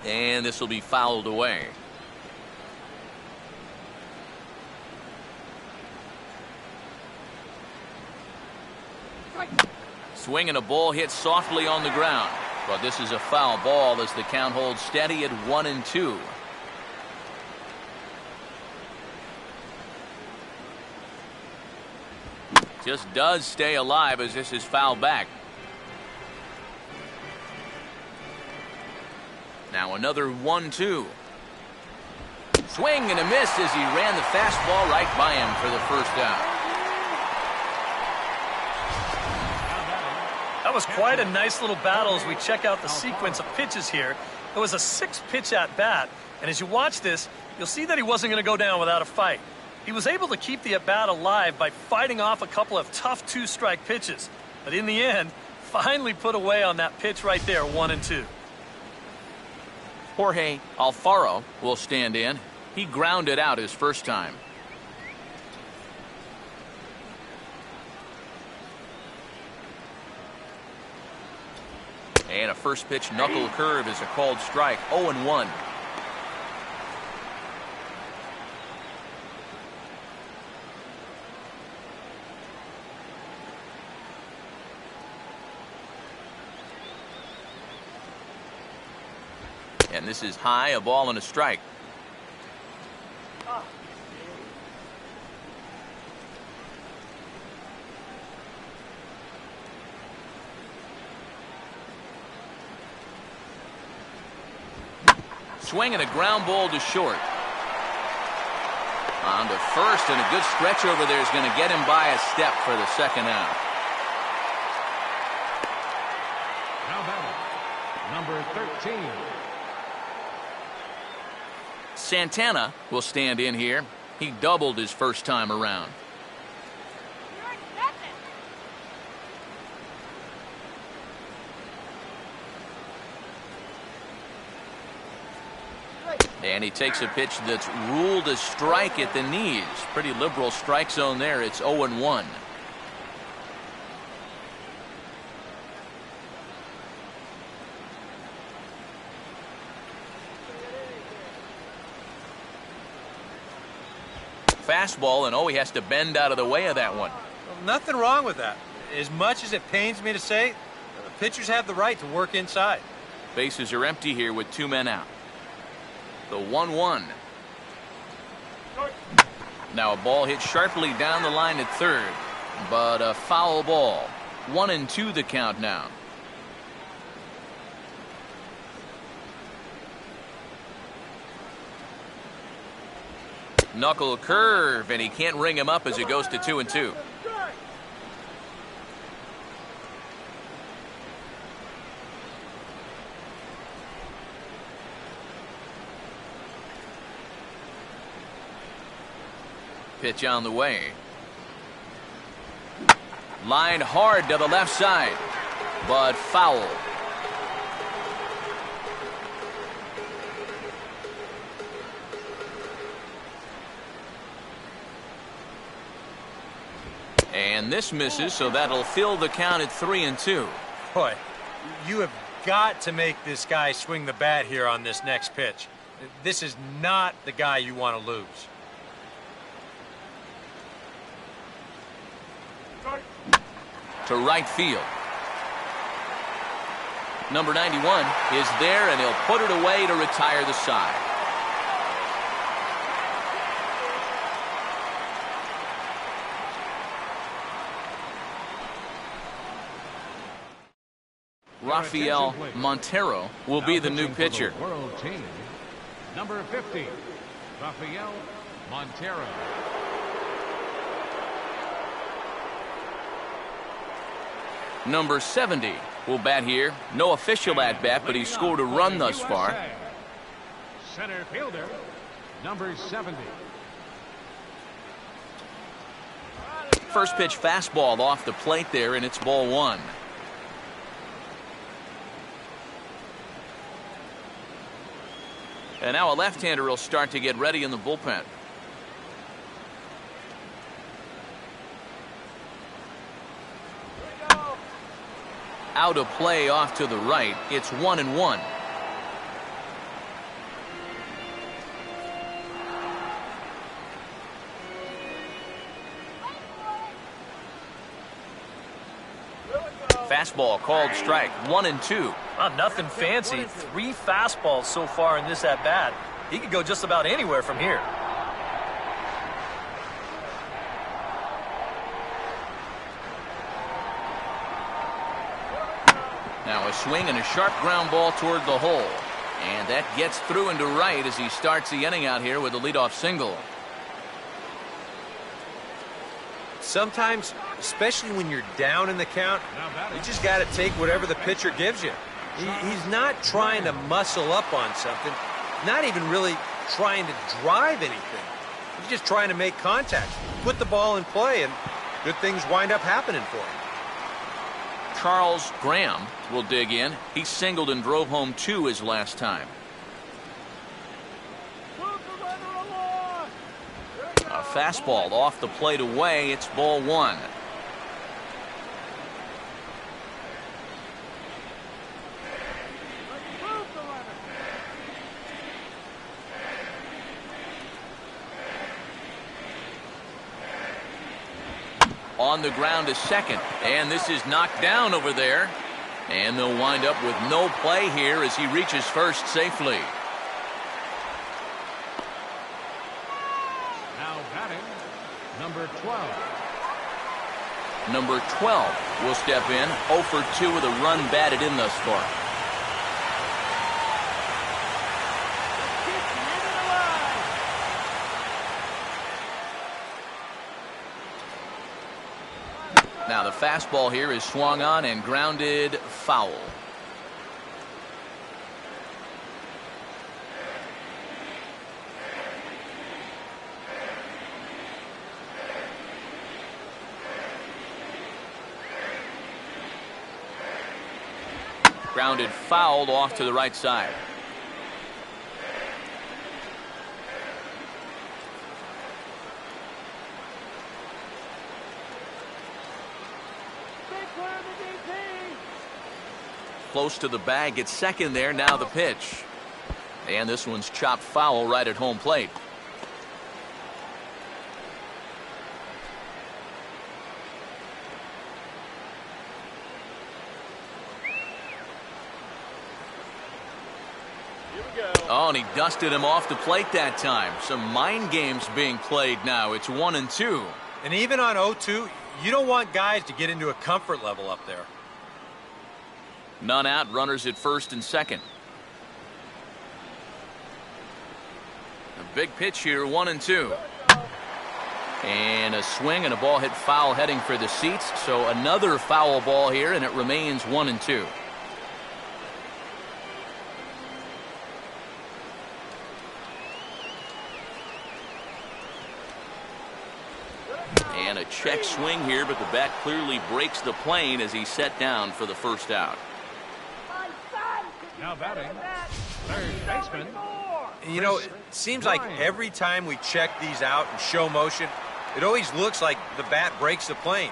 And this will be fouled away. Swing and a ball hit softly on the ground. But this is a foul ball as the count holds steady at 1-2. Just does stay alive as this is fouled back. Now another 1-2. Swing and a miss as he ran the fastball right by him for the first out. That was quite a nice little battle as we check out the sequence of pitches here. It was a 6-pitch at bat, and as you watch this, you'll see that he wasn't going to go down without a fight. He was able to keep the at bat alive by fighting off a couple of tough 2-strike pitches, but in the end, finally put away on that pitch right there, 1-2. Jorge Alfaro will stand in. He grounded out his first time. And a first pitch knuckle curve is a called strike. 0-1. And this is high, a ball and a strike. Swing and a ground ball to short. On to first, and a good stretch over there is going to get him by a step for the second out. Now batting, number 13. Santana will stand in here. He doubled his first time around. And he takes a pitch that's ruled a strike at the knees. Pretty liberal strike zone there. It's 0-1. Fastball, and he has to bend out of the way of that one. Well, nothing wrong with that. As much as it pains me to say, pitchers have the right to work inside. Bases are empty here with 2 men out. The 1-1. Now a ball hit sharply down the line at third, but a foul ball. 1-2 the count now. Knuckle curve, and he can't ring him up as it goes to 2-2. Pitch on the way. Line hard to the left side, but foul. And this misses, so that'll fill the count at 3-2. Boy, you have got to make this guy swing the bat here on this next pitch. This is not the guy you want to lose. To right field. Number 91 is there, and he'll put it away to retire the side. Rafael Montero will be the new pitcher. World team. Number 50, Rafael Montero. Number 70 will bat here. No official at bat, but he's scored a run thus far. Center fielder, number 70. First pitch fastball off the plate there, and it's ball 1. And now a left-hander will start to get ready in the bullpen. Out of play off to the right. It's 1-1. Fastball called strike. 1-2. Well, nothing fancy. 3 fastballs so far in this at-bat. He could go just about anywhere from here. Now a swing and a sharp ground ball toward the hole. And that gets through into right as he starts the inning out here with a leadoff single. Sometimes, especially when you're down in the count, you just got to take whatever the pitcher gives you. He's not trying to muscle up on something, not even really trying to drive anything. He's just trying to make contact, put the ball in play, and good things wind up happening for him. Charles Graham will dig in. He singled and drove home 2 his last time. fastball off the plate away. It's ball one. On the ground to second, and this is knocked down over there, and they'll wind up with no play here as he reaches first safely. Now batting, number 12. Number 12 will step in, 0 for 2 with a run batted in thus far. Now the fastball here is swung on and grounded foul. Grounded foul off to the right side. Close to the bag, it's second there. Now the pitch, and this one's chopped foul right at home plate. Oh, and he dusted him off the plate that time. Some mind games being played now. It's 1-2. And even on 0-2, you don't want guys to get into a comfort level up there. None out, runners at first and second. A big pitch here, 1-2. And a swing and a ball hit foul heading for the seats. So another foul ball here, and it remains 1-2. And a check swing here, but the bat clearly breaks the plane as he's set down for the first out. Now batting, third baseman. You know, it seems like every time we check these out in show motion, it always looks like the bat breaks the plane.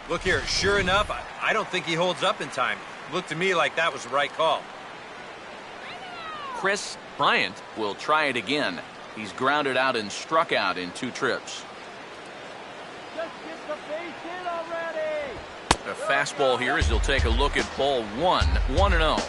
Look here, sure enough, I don't think he holds up in time. It looked to me like that was the right call. Chris Bryant will try it again. He's grounded out and struck out in 2 trips. Just get the base hit already. A fastball here as he'll take a look at ball 1, 1-0.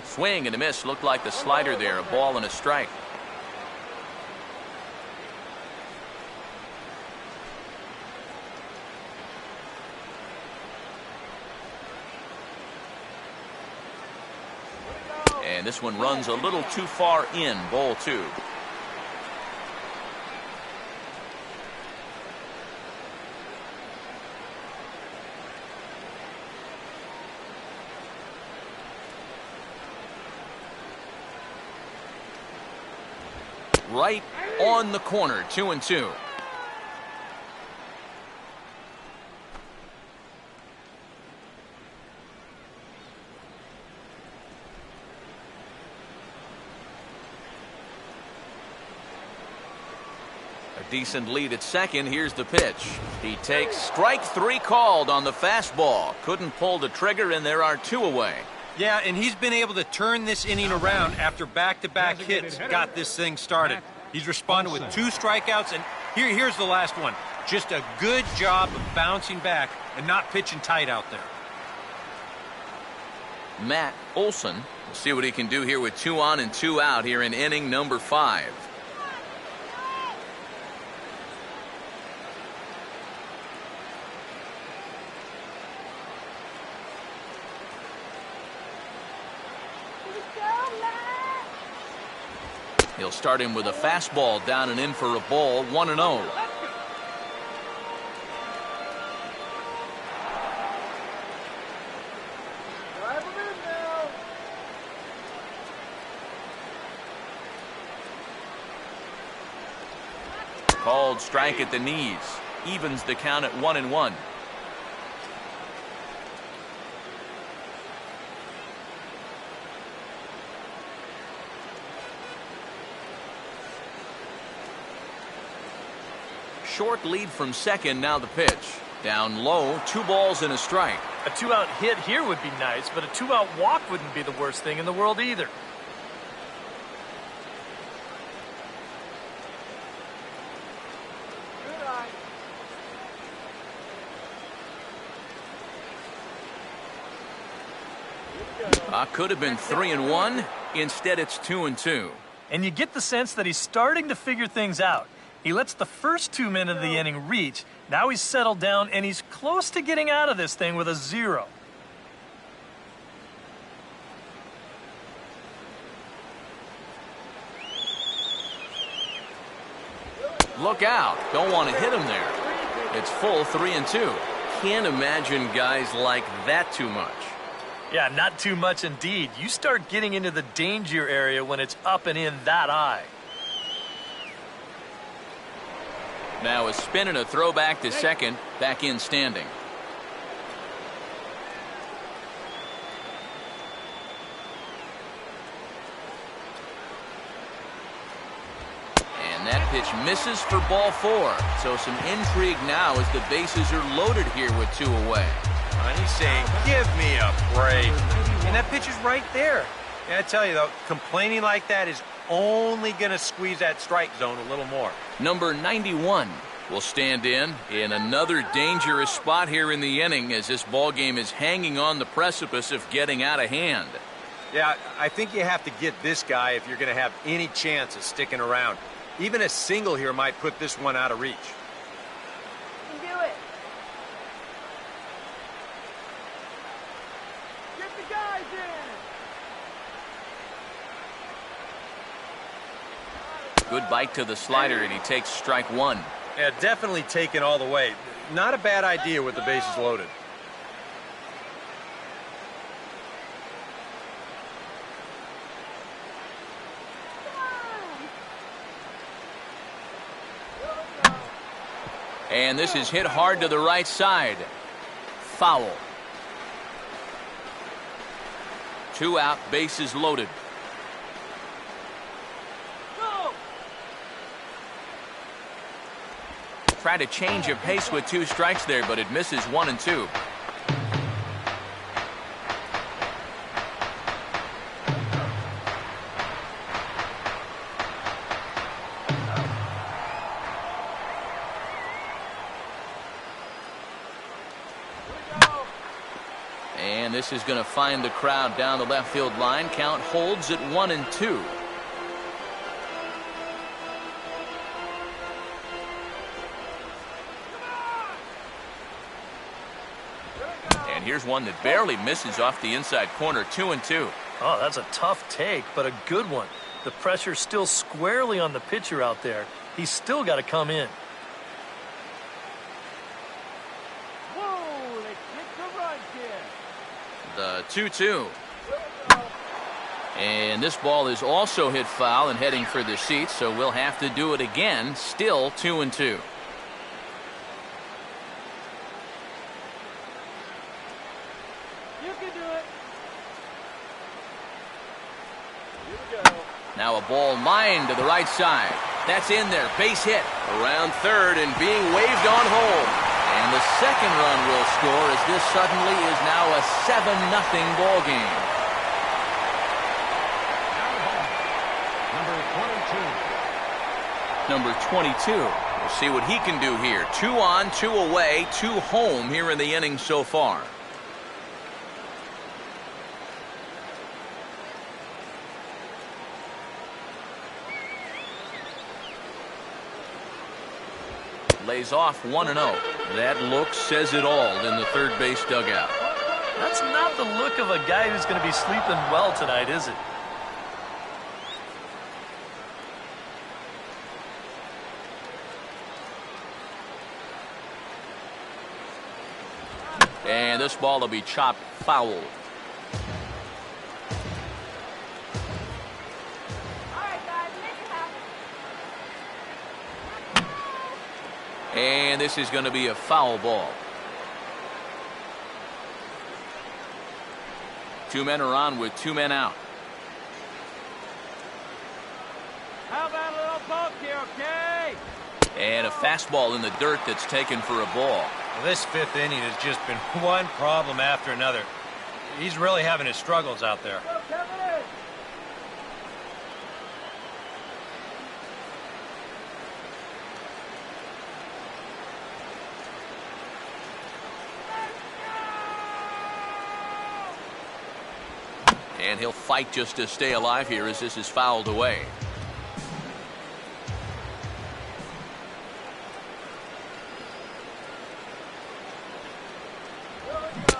Swing and a miss. Looked like the slider there. A ball and a strike. And this one runs a little too far in. Ball 2. Right on the corner, 2-2. A decent lead at second. Here's the pitch. He takes strike 3 called on the fastball. Couldn't pull the trigger, and there are 2 away. Yeah, and he's been able to turn this inning around after back-to-back hits got this thing started. He's responded with 2 strikeouts, and here's the last one. Just a good job of bouncing back and not pitching tight out there. Matt Olson will see what he can do here with 2 on and 2 out here in inning number 5. He'll start him with a fastball down and in for a ball, 1-0. Drive him in now. Called strike at the knees. Evens the count at 1-1. Short lead from second, now the pitch. Down low, 2 balls and a strike. A 2-out hit here would be nice, but a 2-out walk wouldn't be the worst thing in the world either. Could have been 3-1. Instead, it's 2-2. And you get the sense that he's starting to figure things out. He lets the first 2 men of the inning reach. Now he's settled down, and he's close to getting out of this thing with a 0. Look out. Don't want to hit him there. It's full 3-2. Can't imagine guys like that too much. Yeah, not too much indeed. You start getting into the danger area when it's up and in that high. Now a spin and a throw back to second. Back in standing. And that pitch misses for ball 4. So some intrigue now as the bases are loaded here with 2 away. And he's saying, give me a break. And that pitch is right there. And I tell you, though, complaining like that is only going to squeeze that strike zone a little more. Number 91 will stand in another dangerous spot here in the inning as this ball game is hanging on the precipice of getting out of hand. Yeah, I think you have to get this guy if you're going to have any chance of sticking around. Even a single here might put this one out of reach. You can do it. Get the guys in. Good bite to the slider, and he takes strike 1. Yeah, definitely taken all the way. Not a bad idea with the bases loaded. And this is hit hard to the right side. Foul. 2 out, bases loaded. Try to change a pace with 2 strikes there, but it misses 1 and 2. And this is going to find the crowd down the left field line. Count holds at 1 and 2. And here's one that barely misses off the inside corner. 2 and 2. Oh, that's a tough take, but a good one. The pressure's still squarely on the pitcher out there. He's still got to come in. Whoa, they kicked the run here. The 2-2. And this ball is also hit foul and heading for the seats, so we'll have to do it again. Still 2 and 2. Now a ball lined to the right side. That's in there. Base hit. Around third and being waved on home. And the second run will score as this suddenly is now a 7-0 ball game. Number 22. We'll see what he can do here. 2 on, 2 away, 2 home here in the inning so far. Lays off 1-0. That look says it all in the third base dugout. That's not the look of a guy who's going to be sleeping well tonight, is it? And this ball will be chopped foul. And this is going to be a foul ball. 2 men are on with 2 men out. How about a little poke here, okay? And a fastball in the dirt that's taken for a ball. Well, this 5th inning has just been one problem after another. He's really having his struggles out there. Go, Kevin! And he'll fight just to stay alive here as this is fouled away.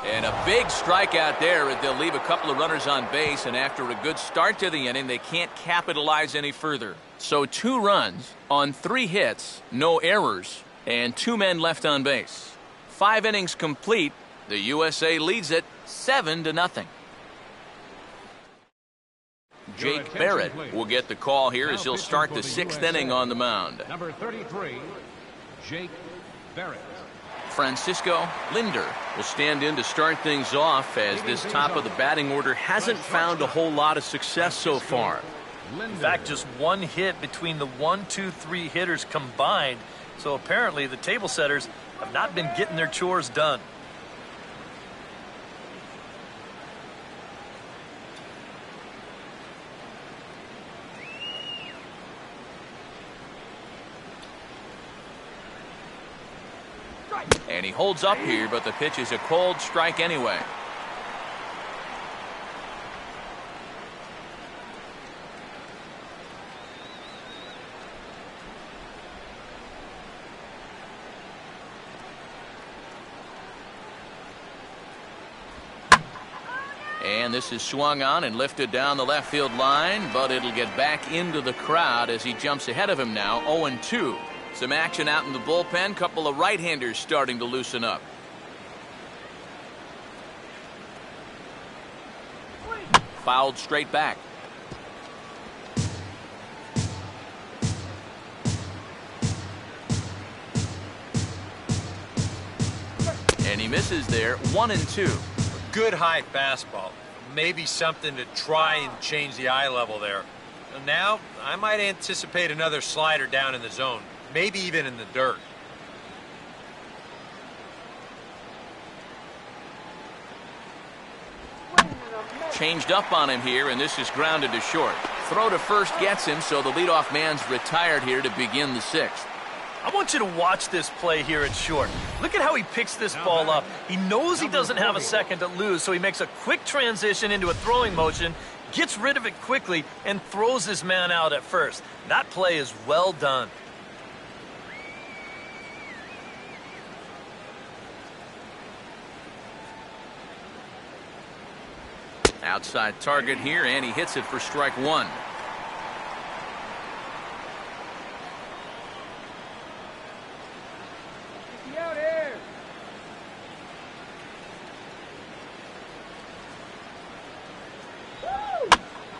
And a big strikeout there. They'll leave a couple of runners on base, and after a good start to the inning, they can't capitalize any further. So 2 runs on 3 hits, no errors, and 2 men left on base. 5 innings complete. The USA leads it 7-0. Jake Barrett will get the call here as he'll start the 6th inning on the mound. Number 33, Jake Barrett. Francisco Linder will stand in to start things off as this top of the batting order hasn't found a whole lot of success so far. In fact, just 1 hit between the 1, 2, 3 hitters combined. So apparently the table setters have not been getting their chores done. And he holds up here, but the pitch is a cold strike anyway. And this is swung on and lifted down the left field line, but it'll get back into the crowd as he jumps ahead of him now, 0-2. Some action out in the bullpen. Couple of right-handers starting to loosen up. Fouled straight back. And he misses there, 1-2. Good high fastball. Maybe something to try and change the eye level there. And now, I might anticipate another slider down in the zone. Maybe even in the dirt. Changed up on him here, and this is grounded to short. Throw to first gets him, so the leadoff man's retired here to begin the 6th. I want you to watch this play here at short. Look at how he picks this ball up. He knows he doesn't have a second to lose, so he makes a quick transition into a throwing motion, gets rid of it quickly, and throws his man out at first. That play is well done. Outside target here, and he hits it for strike 1. Get out here!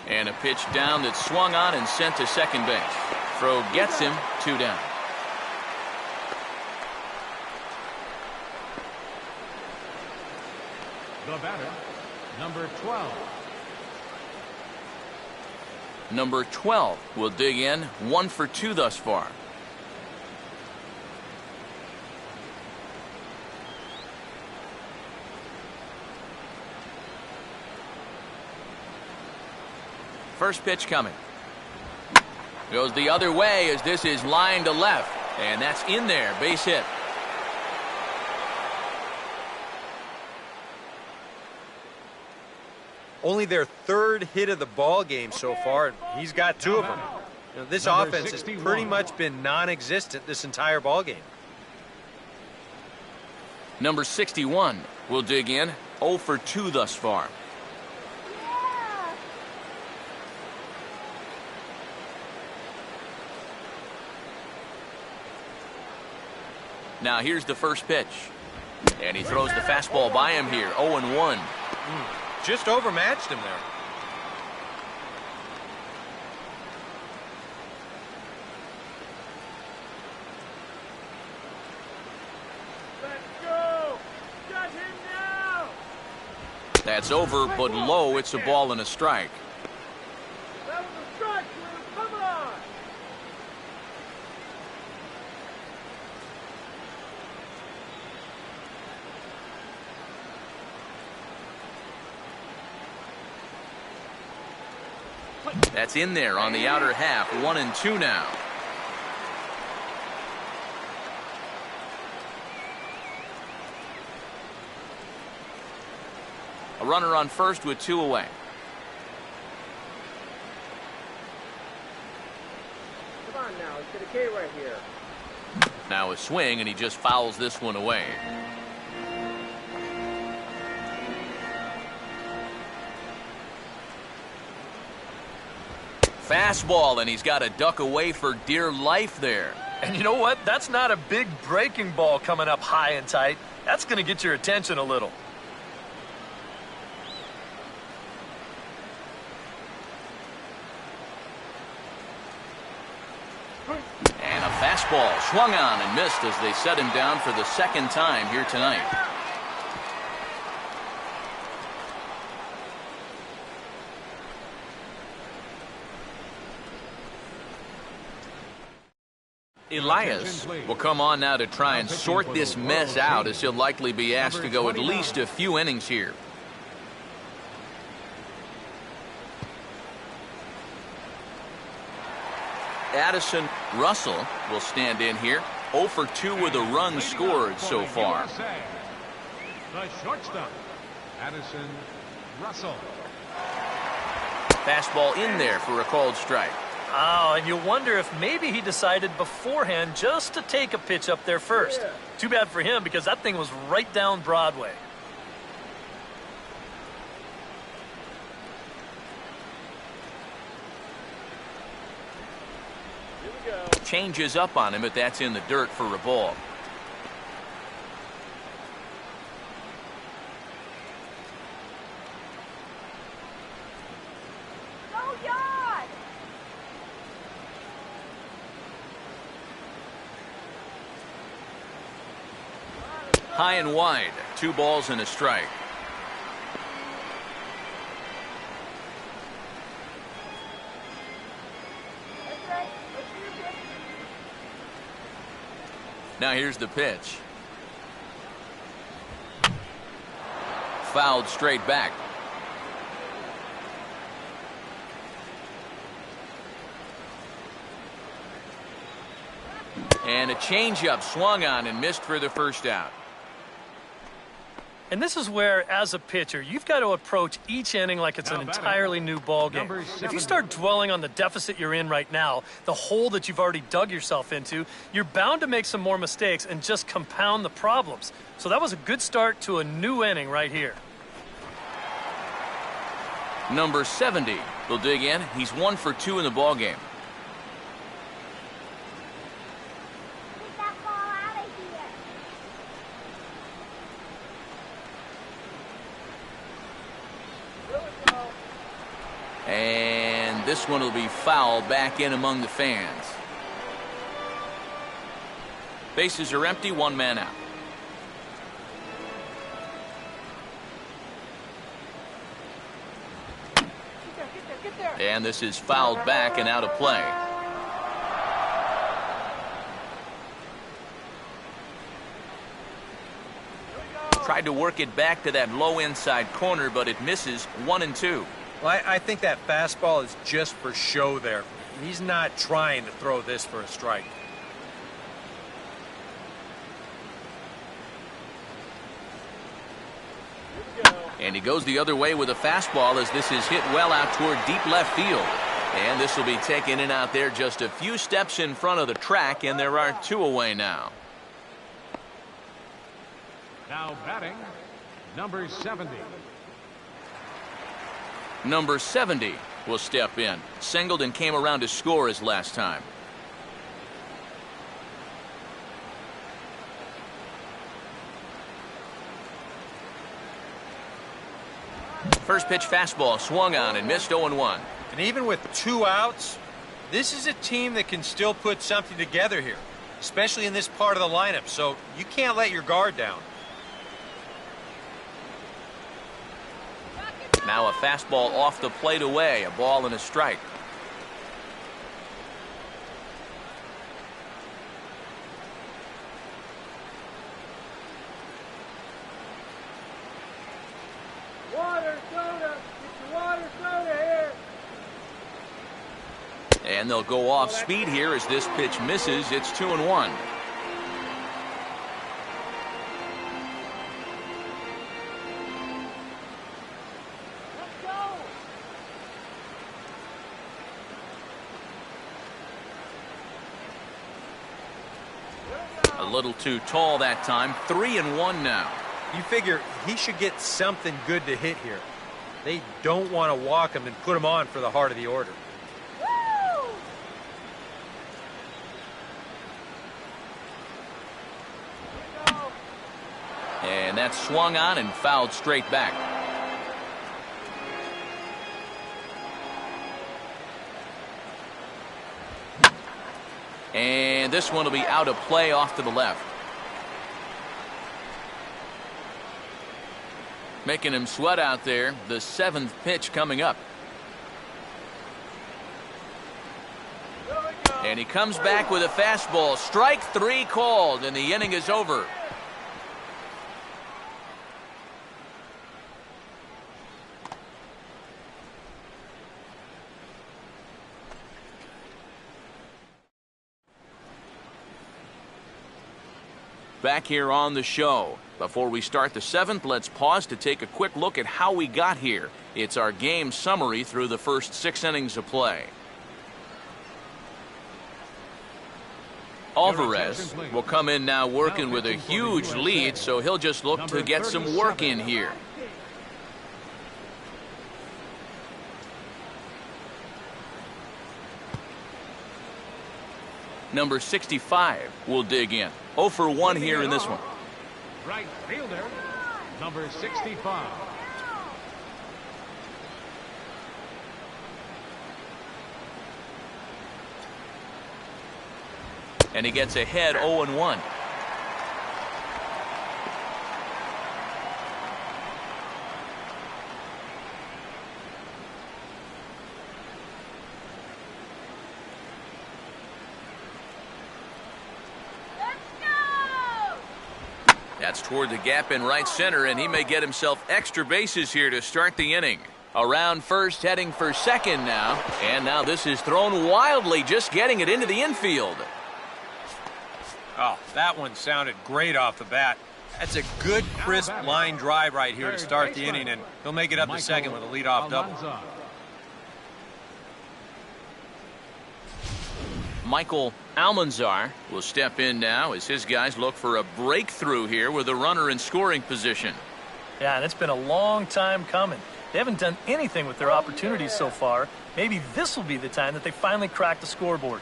And a pitch down that's swung on and sent to second base. Throw gets him, 2 down. The batter, number 12. Number 12 will dig in, 1 for 2 thus far. First pitch coming. Goes the other way as this is lined to left. And that's in there, base hit. Only their 3rd hit of the ball game so far, and he's got 2 of them. You know, this Number offense 61. has pretty much been non-existent this entire ball game. Number 61 will dig in, 0 for 2 thus far. Yeah. Now here's the first pitch. And he throws the fastball by him here, 0-1. Just overmatched him there. That's over, but low. It's a ball and a strike. That was a strike, Drew. Come on. That's in there on the outer half. 1-2 now. A runner on first with 2 away. Come on now. He's got a K right here. Now a swing, and he just fouls this one away. Fastball, and he's got to duck away for dear life there. And you know what? That's not a big breaking ball coming up high and tight. That's going to get your attention a little. And a fastball swung on and missed as they set him down for the second time here tonight. Elias will come on now to try and sort this mess out, as he'll likely be asked to go at least a few innings here. Addison Russell will stand in here. 0 for 2 with a run scored so far. The shortstop, Addison Russell. Fastball in there for a called strike. Oh, and you wonder if maybe he decided beforehand just to take a pitch up there first. Too bad for him, because that thing was right down Broadway. Changes up on him, but that's in the dirt for a ball. Go yard! High and wide. 2 balls and a strike. That's right. Let's do this. Now here's the pitch. Fouled straight back. And a changeup swung on and missed for the first out. And this is where, as a pitcher, you've got to approach each inning like it's an entirely new ball game. If you start dwelling on the deficit you're in right now, the hole that you've already dug yourself into, you're bound to make some more mistakes and just compound the problems. So that was a good start to a new inning right here. Number 70 will dig in. He's 1 for 2 in the ball game. Get that ball out of here. And this one will be fouled back in among the fans. Bases are empty, 1 man out. Get there. And this is fouled back and out of play. Tried to work it back to that low inside corner, but it misses. 1-2. Well, I think that fastball is just for show there. He's not trying to throw this for a strike. And he goes the other way with a fastball, as this is hit well out toward deep left field. And this will be taken in out there just a few steps in front of the track, and there are 2 away now. Now batting, number 70. Number 70 will step in. Singled and came around to score his last time. First pitch fastball swung on and missed. 0-1. And even with 2 outs, this is a team that can still put something together here, especially in this part of the lineup, so you can't let your guard down. Now a fastball off the plate away, a ball and a strike. Water, soda. Get your water, soda here. And they'll go off speed here as this pitch misses. It's 2-1. A little too tall that time. 3-1 now. You figure he should get something good to hit here. They don't want to walk him and put him on for the heart of the order. Woo! And that's swung on and fouled straight back. And this one will be out of play off to the left. Making him sweat out there. The 7th pitch coming up. And he comes back with a fastball. Strike 3 called, and the inning is over. Back here on the show. Before we start the 7th, let's pause to take a quick look at how we got here. It's our game summary through the first 6 innings of play. Alvarez will come in now working with a huge lead, so he'll just look to get some work in here. Number 65 will dig in. 0 for 1 here in this one. Right fielder, number 65. And he gets ahead 0-1. That's toward the gap in right center, and he may get himself extra bases here to start the inning. Around first, heading for second now. And now this is thrown wildly, just getting it into the infield. Oh, that one sounded great off the bat. That's a good, crisp line drive right here to start the inning, and he'll make it up to second with a leadoff double. Michael Almanzar will step in now as his guys look for a breakthrough here with a runner in scoring position. Yeah, and it's been a long time coming. They haven't done anything with their opportunities so far. Maybe this will be the time that they finally crack the scoreboard.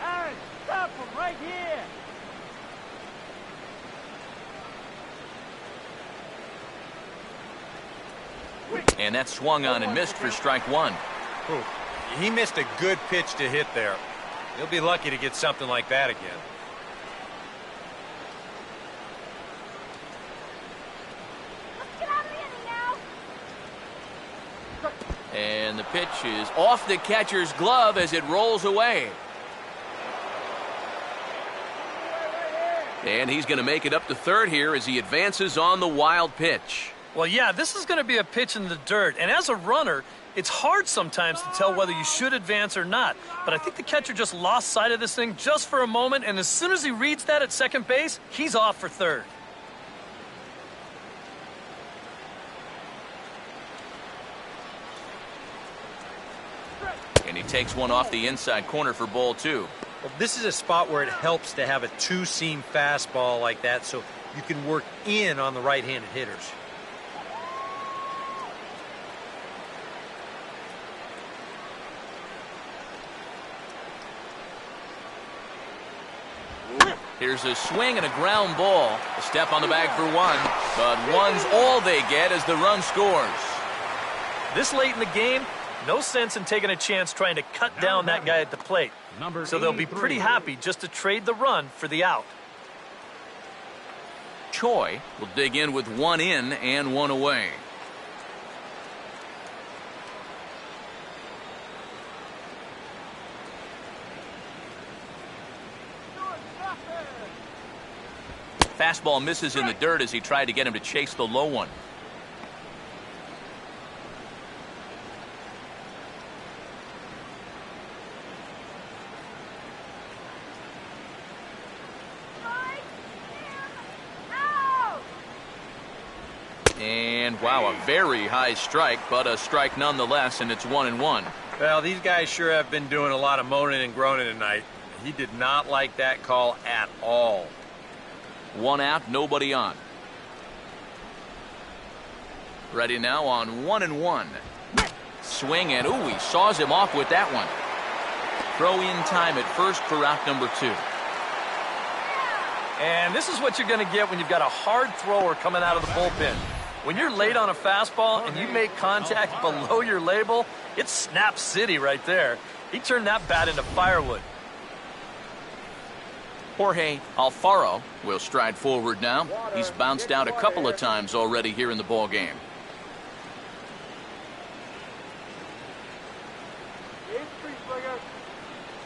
Aaron, stop him right here. And that swung on and missed for strike 1. Ooh, he missed a good pitch to hit there. He'll be lucky to get something like that again. Let's get out of the inning now. And the pitch is off the catcher's glove as it rolls away. And he's going to make it up to third here as he advances on the wild pitch. Well, yeah, this is going to be a pitch in the dirt. And as a runner, it's hard sometimes to tell whether you should advance or not. But I think the catcher just lost sight of this thing just for a moment. And as soon as he reads that at second base, he's off for third. And he takes one off the inside corner for ball 2. Well, this is a spot where it helps to have a two-seam fastball like that so you can work in on the right-handed hitters. Here's a swing and a ground ball. A step on the bag for 1. But 1's all they get as the run scores. This late in the game, no sense in taking a chance trying to cut down that guy at the plate. So they'll be pretty happy just to trade the run for the out. Choi will dig in with one in and one away. Fastball misses in the dirt as he tried to get him to chase the low one. And wow, a very high strike, but a strike nonetheless, and it's 1-1. Well, these guys sure have been doing a lot of moaning and groaning tonight. He did not like that call at all. 1 out, nobody on. Ready now on 1-1. Swing, and ooh, he saws him off with that one. Throw in time at first for out number 2. And this is what you're going to get when you've got a hard thrower coming out of the bullpen. When you're late on a fastball and you make contact below your label, it's snap city right there. He turned that bat into firewood. Jorge Alfaro will stride forward now. He's bounced out a couple of times already here in the ball game.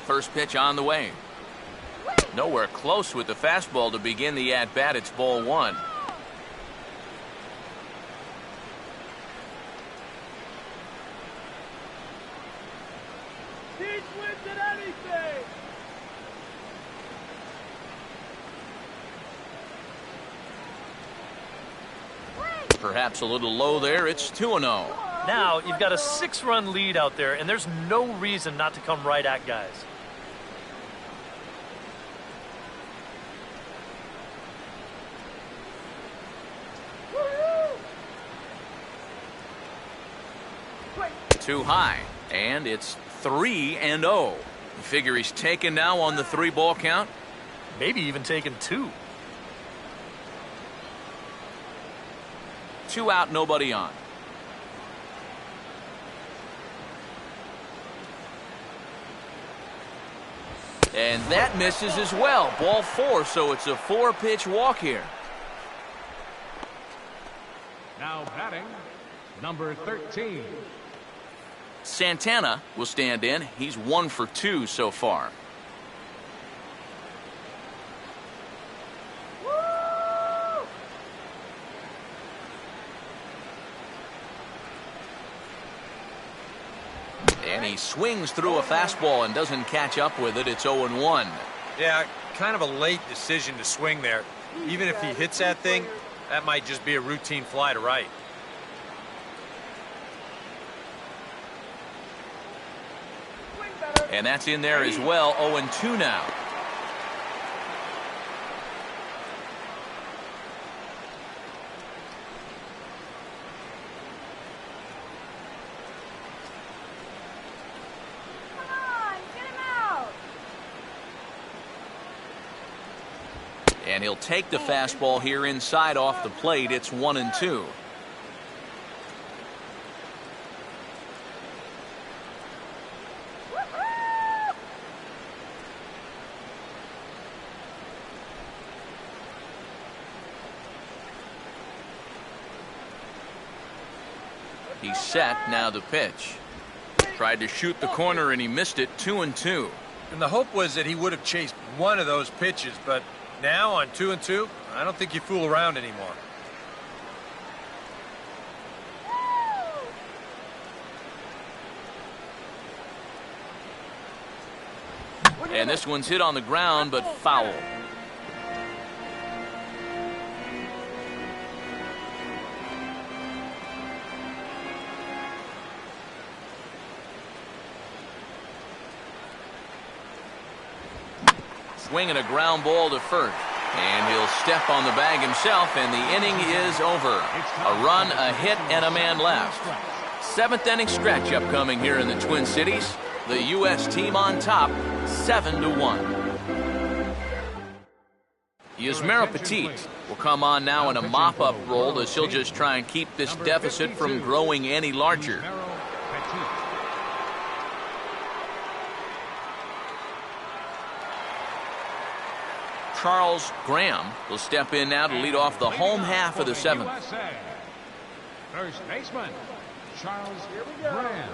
First pitch on the way. Nowhere close with the fastball to begin the at-bat. It's ball 1. Perhaps a little low there. It's 2-0. Now you've got a 6-run lead out there, and there's no reason not to come right at guys. Too high, and it's 3-0. You figure he's taken now on the 3-ball count? Maybe even taken 2. 2 out, nobody on. And that misses as well. Ball 4, so it's a 4-pitch walk here. Now batting, number 13. Santana will stand in. He's 1 for 2 so far. And he swings through a fastball and doesn't catch up with it. It's 0-1. Yeah, kind of a late decision to swing there. Even if he hits that thing, that might just be a routine fly to right. And that's in there as well. 0-2 now. And he'll take the fastball here inside off the plate. It's 1-2. He's set. Now the pitch. Tried to shoot the corner and he missed it. 2-2. And the hope was that he would have chased one of those pitches, but now on 2-2, I don't think you fool around anymore. And this one's hit on the ground, but foul. Swinging a ground ball to first. And he'll step on the bag himself, and the inning is over. A run, a hit, and a man left. 7th inning stretch upcoming here in the Twin Cities. The U.S. team on top, 7-1. Yusmeira Petit will come on now in a mop-up role as he'll just try and keep this deficit from growing any larger. Charles Graham will step in now to lead off the home half of the seventh. USA. First baseman, Charles Graham.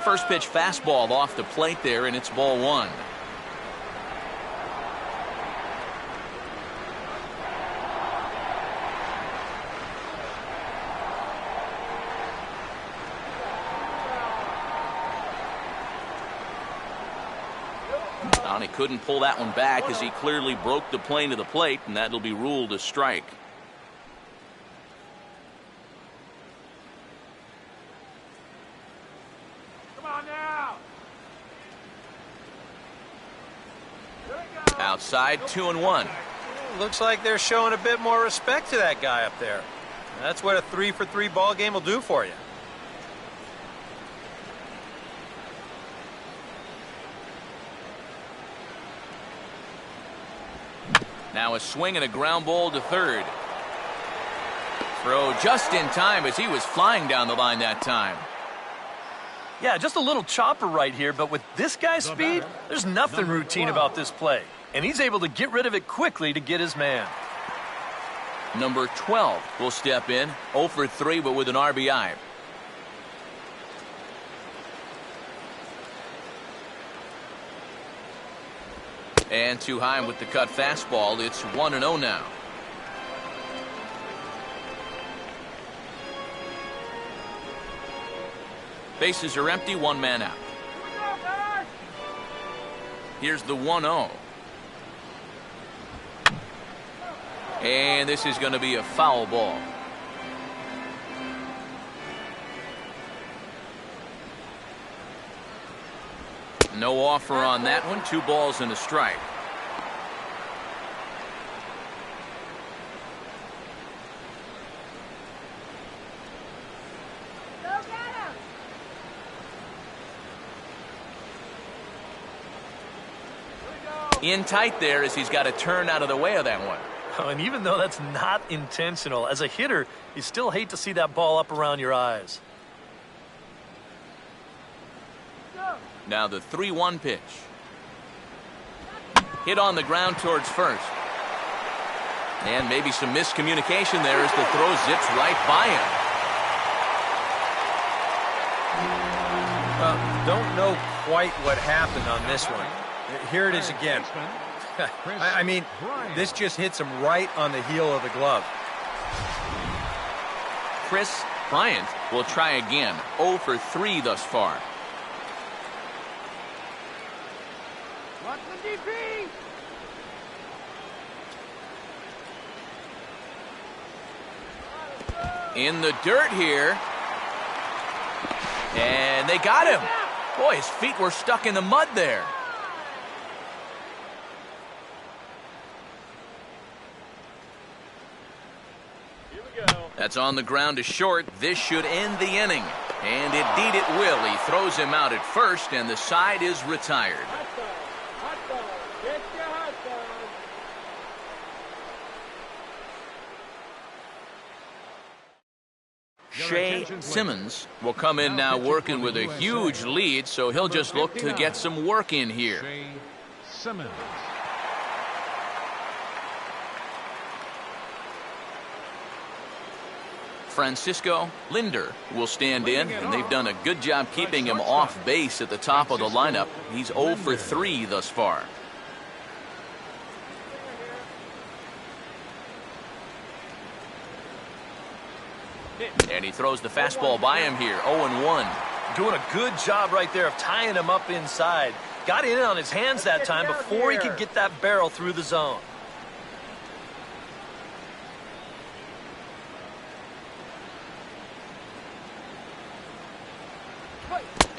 First pitch fastball off the plate there, and it's ball one. He couldn't pull that one back as he clearly broke the plane of the plate, and that'll be ruled a strike. Come on now. Outside, 2-1. Looks like they're showing a bit more respect to that guy up there. That's what a 3-for-3 ball game will do for you. Now a swing and a ground ball to third. Throw just in time as he was flying down the line that time. Yeah, just a little chopper right here, but with this guy's speed, there's nothing routine about this play. And he's able to get rid of it quickly to get his man. Number 12 will step in, 0 for 3, but with an RBI. And too high with the cut fastball. It's 1-0 now. Bases are empty, one man out. Here's the 1-0. And this is going to be a foul ball. No offer on that one. 2 balls and a strike. Go get him. In tight there as he's got to turn out of the way of that one. Oh, and even though that's not intentional, as a hitter, you still hate to see that ball up around your eyes. Now the 3-1 pitch. Hit on the ground towards first. And maybe some miscommunication there as the throw zips right by him. Don't know quite what happened on this one. Here it is again. I mean, this just hits him right on the heel of the glove. Chris Bryant will try again. 0 for 3 thus far. Watch the DP. In the dirt here. And they got him. Boy, his feet were stuck in the mud there. That's on the ground to short. This should end the inning. And indeed it will. He throws him out at first, and the side is retired. Hot dog. Get your hot dog. Shea Simmons will come in now working with a huge lead, so he'll just look to get some work in here. Shea Simmons. Francisco Linder will stand in, and they've done a good job keeping him off base at the top of the lineup. He's 0 for 3 thus far. And he throws the fastball by him here, 0-1. Doing a good job right there of tying him up inside. Got in on his hands that time before he could get that barrel through the zone.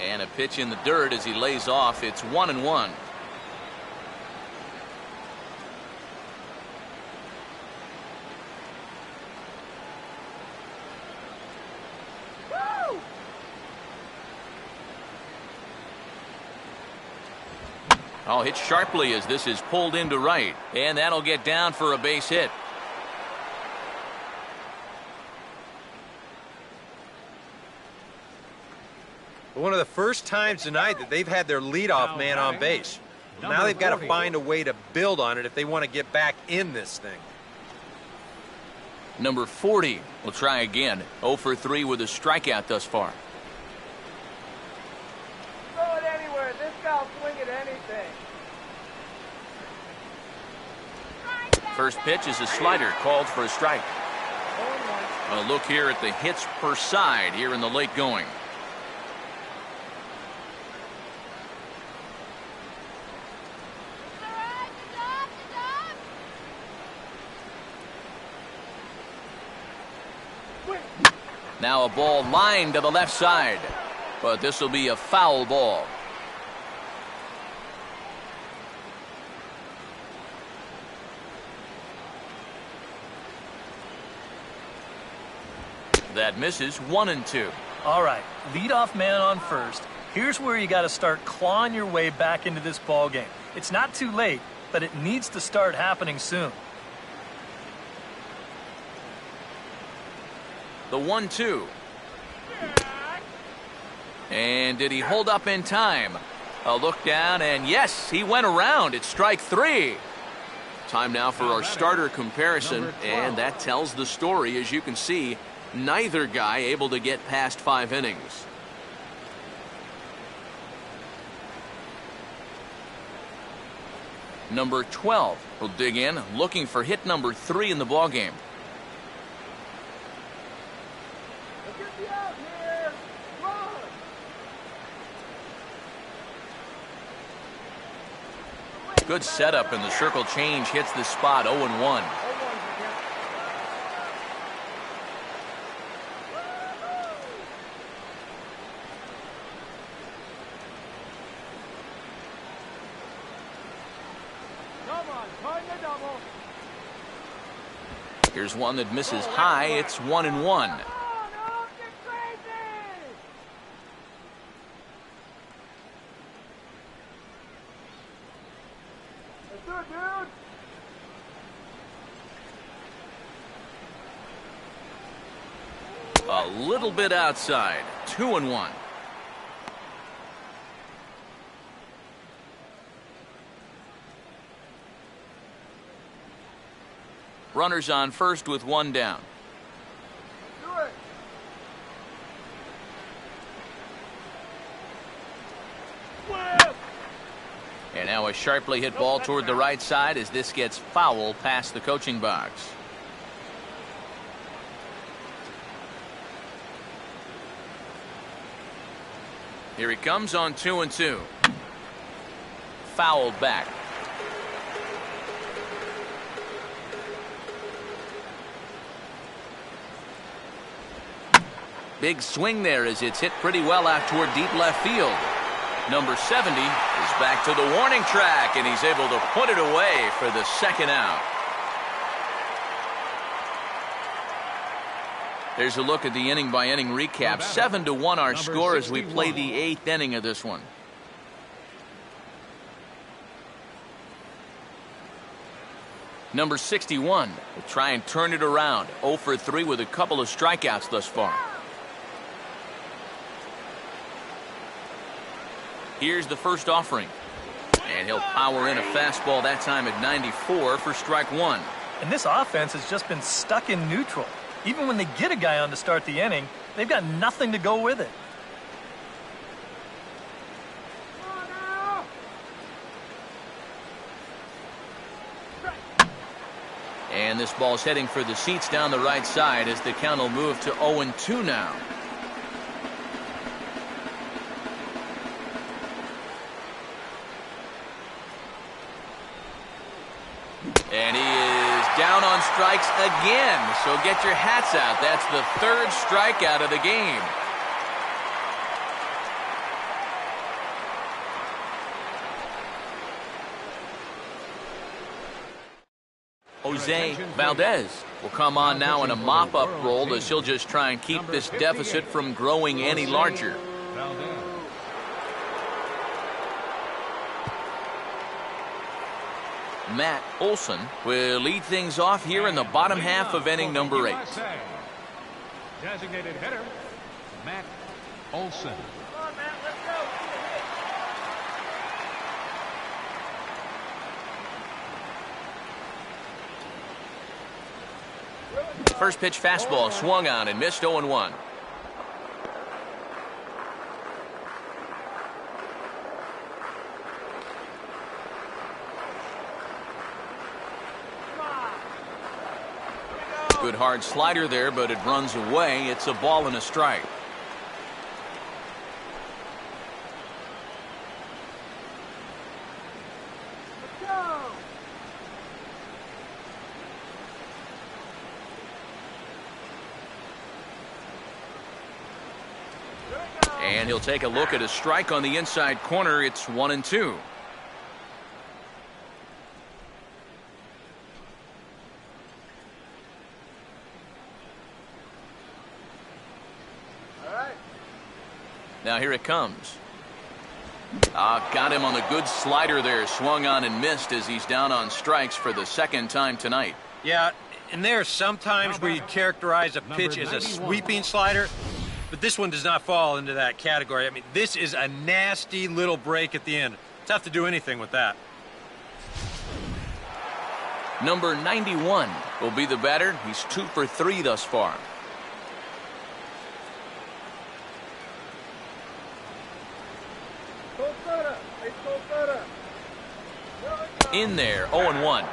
And a pitch in the dirt as he lays off. It's 1-1. Oh, hit sharply as this is pulled into right. And that'll get down for a base hit. One of the first times tonight that they've had their leadoff man on base. Now they've got to find a way to build on it if they want to get back in this thing. Number 40 will try again. 0 for 3 with a strikeout thus far. Throw it anywhere. This guy'll swing at anything. First pitch is a slider called for a strike. A look here at the hits per side here in the late going. Now a ball lined to the left side, but this will be a foul ball. That misses. 1-2. All right, leadoff man on first. Here's where you got to start clawing your way back into this ball game. It's not too late, but it needs to start happening soon. The 1-2. And did he hold up in time? A look down, and yes, he went around. It's strike 3. Time now for our starter comparison, and that tells the story. As you can see, neither guy able to get past 5 innings. Number 12 will dig in, looking for hit number 3 in the ballgame. Good setup, and the circle change hits the spot. 0-1. Here's one that misses high. It's 1-1. A little bit outside. 2-1. Runners on first with 1 down. And now a sharply hit ball toward the right side as this gets foul past the coaching box. Here he comes on 2-2. Fouled back. Big swing there as it's hit pretty well out toward deep left field. Number 70 is back to the warning track, and he's able to put it away for the second out. There's a look at the inning-by-inning recap. 7-1 our score as we play the 8th inning of this one. Number 61 will try and turn it around. 0 for 3 with a couple of strikeouts thus far. Here's the first offering. And he'll power in a fastball that time at 94 for strike 1. And this offense has just been stuck in neutral. Even when they get a guy on to start the inning, they've got nothing to go with it. And this ball's heading for the seats down the right side as the count will move to 0-2 now. And he is down on strikes again, so get your hats out. That's the 3rd strikeout of the game. Jose Valdez will come on now in a mop-up role as he'll just try and keep this deficit from growing any larger. Matt Olson will lead things off here in the bottom half of inning number 8. Designated hitter, Matt Olson. First pitch fastball swung on and missed 0-1. Good hard slider there, but it runs away. It's a ball and a strike. And he'll take a look at a strike on the inside corner. It's 1-2. Now here it comes. Got him on the good slider there. Swung on and missed as he's down on strikes for the second time tonight. Yeah, and there are some times where you characterize a pitch as a sweeping slider, but this one does not fall into that category. I mean, this is a nasty little break at the end. Tough to do anything with that. Number 91 will be the batter. He's 2 for 3 thus far. In there, 0-1.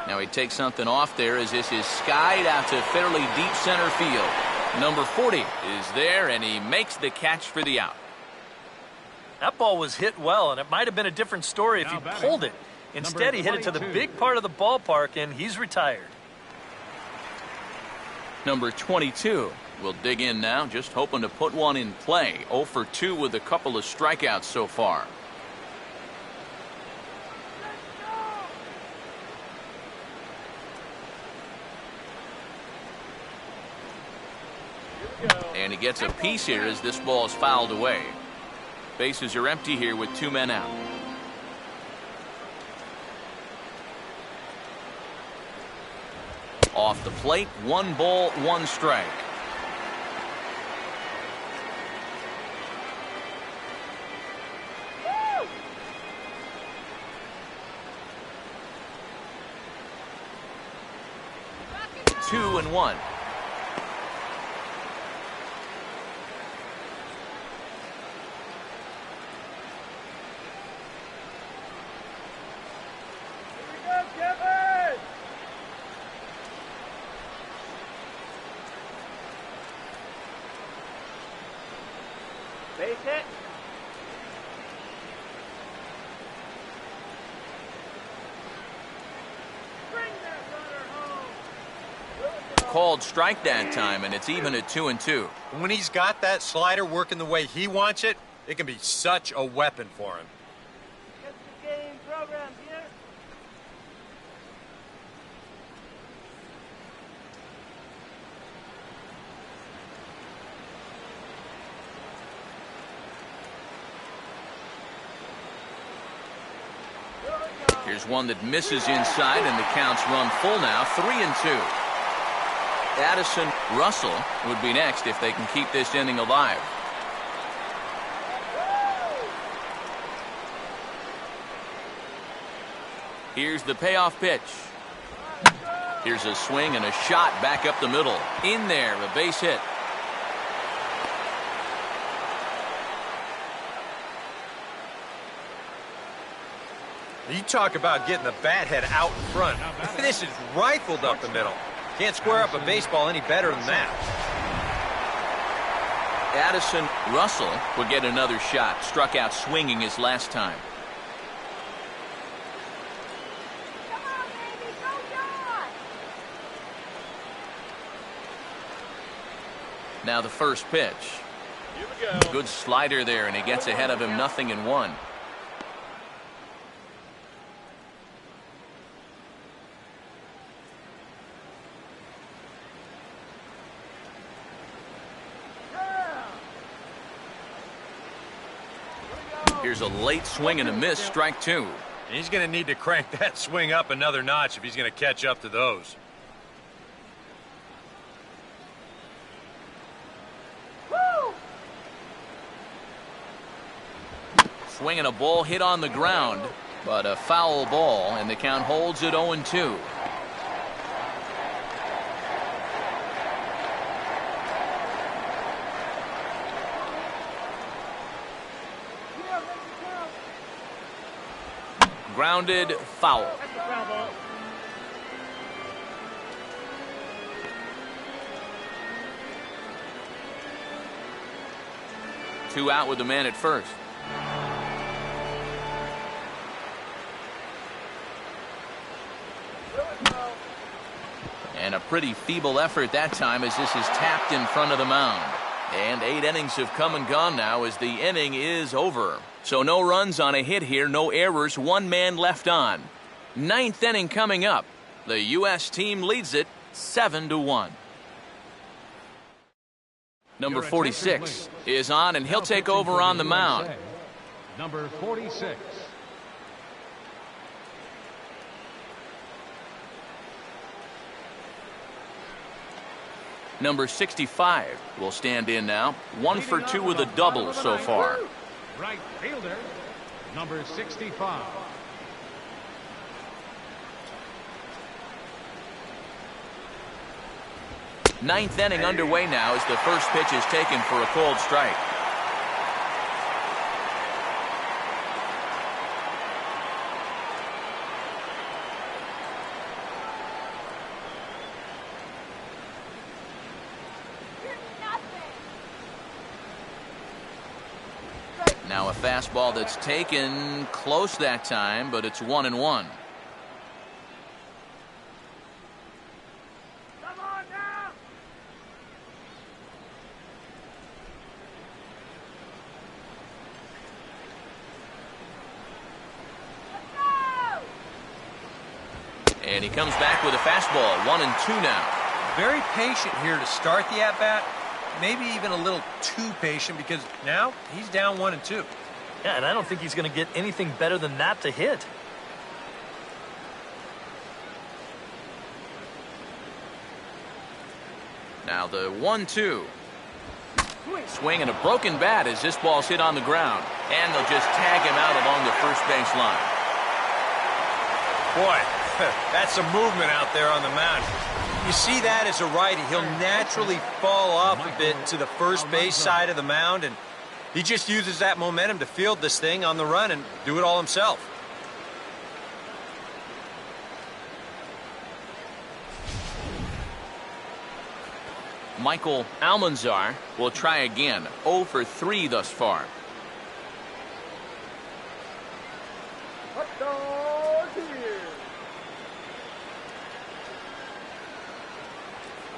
Now he takes something off there as this is skied out to fairly deep center field. Number 40 is there, and he makes the catch for the out. That ball was hit well, and it might have been a different story if he pulled it. Instead, he hit it to the big part of the ballpark, and he's retired. Number 22 will dig in now, just hoping to put one in play. 0 for 2 with a couple of strikeouts so far. And he gets a piece here as this ball is fouled away. Bases are empty here with 2 men out. Off the plate, 1 ball, 1 strike. Two and 1. Base hit. Bring that runner home. Called strike that time, and it's even at 2 and 2. When he's got that slider working the way he wants it, it can be such a weapon for him. Get the game program here. Here's one that misses inside, and the count's run full now, 3 and 2. Addison Russell would be next if they can keep this inning alive. Here's the payoff pitch. Here's a swing and a shot back up the middle. In there, a base hit. You talk about getting the bat head out in front. This is rifled up the middle. Can't square up a baseball any better than that. Addison Russell would get another shot. Struck out swinging his last time. Come on, baby, go John! Now the first pitch. Here we go. Good slider there, and he gets ahead of him 0-1. Here's a late swing and a miss, strike 2. And he's going to need to crank that swing up another notch if he's going to catch up to those. Swinging a ball hit on the ground, but a foul ball, and the count holds at 0-2. Grounded, foul. Two out with the man at first. And a pretty feeble effort that time as this is tapped in front of the mound. And 8 innings have come and gone now as the inning is over. So no runs on a hit here, no errors, 1 man left on. 9th inning coming up. The U.S. team leads it 7-1. Number 46 is on, and he'll take over on the mound. Number 46. Number 65 will stand in now. 1 for 2 with a double so far. Right fielder, number 65. Ninth inning underway now as the first pitch is taken for a called strike. Now a fastball that's taken close that time, but it's 1-1. And he comes back with a fastball, 1-2 now. Very patient here to start the at-bat. Maybe even a little too patient because now he's down 1-2. Yeah, and I don't think he's going to get anything better than that to hit. Now the 1-2. Swing and a broken bat as this ball's hit on the ground. And they'll just tag him out along the first base line. Boy, that's some movement out there on the mound. You see that as a righty, he'll naturally fall off a bit to the first base side of the mound, and he just uses that momentum to field this thing on the run and do it all himself. Michael Almanzar will try again. 0 for 3 thus far.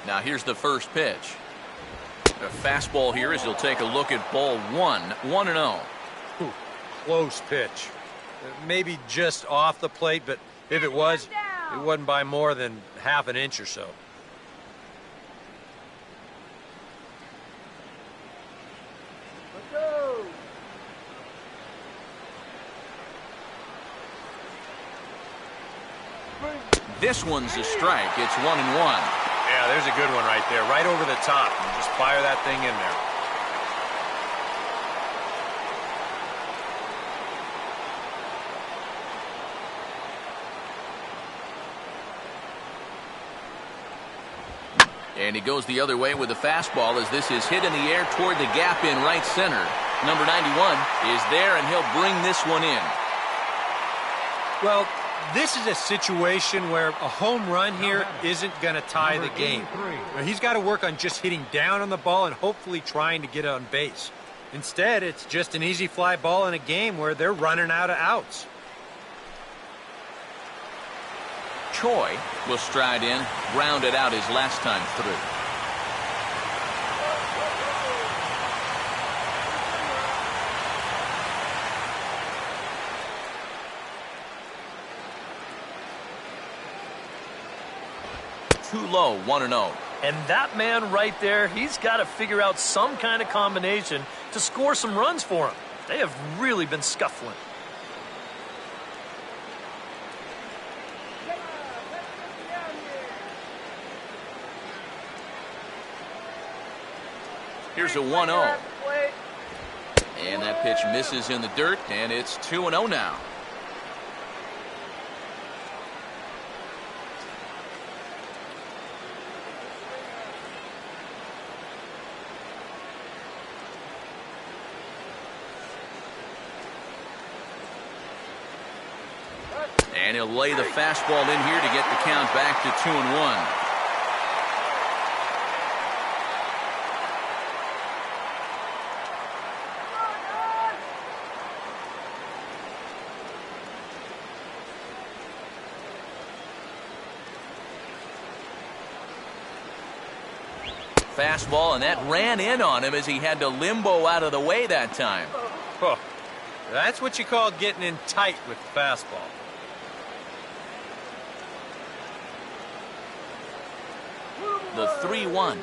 Now here's the first pitch. A fastball here as he'll take a look at ball 1. 1-0. Close pitch. Maybe just off the plate, but if it was, it wasn't by more than half an inch or so. This one's a strike. It's 1-1. Yeah, there's a good one right there, right over the top. And just fire that thing in there. And he goes the other way with the fastball as this is hit in the air toward the gap in right center. Number 91 is there, and he'll bring this one in. Well, this is a situation where a home run here isn't going to tie the game. He's got to work on just hitting down on the ball and hopefully trying to get on base. Instead, it's just an easy fly ball in a game where they're running out of outs. Choi will stride in, grounded out his last time through. Too low, 1-0. And that man right there, he's got to figure out some kind of combination to score some runs for him. They have really been scuffling. Here's a 1-0. And that pitch misses in the dirt, and it's 2-0 now. And he'll lay the fastball in here to get the count back to 2-1. Fastball, and that ran in on him as he had to limbo out of the way that time. Oh, that's what you call getting in tight with the fastball. The 3-1.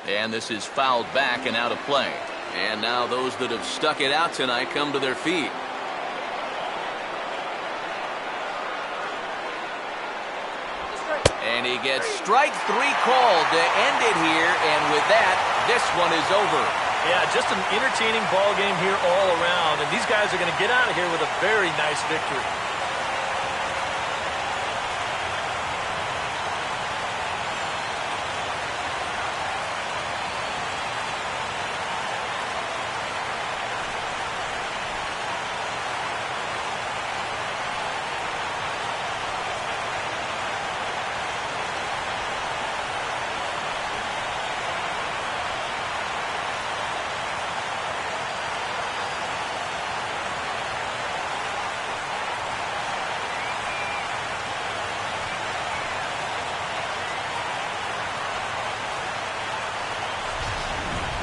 And this is fouled back and out of play. And now those that have stuck it out tonight come to their feet. And he gets strike 3 called to end it here. And with that, this one is over. Yeah, just an entertaining ball game here all around. And these guys are going to get out of here with a very nice victory.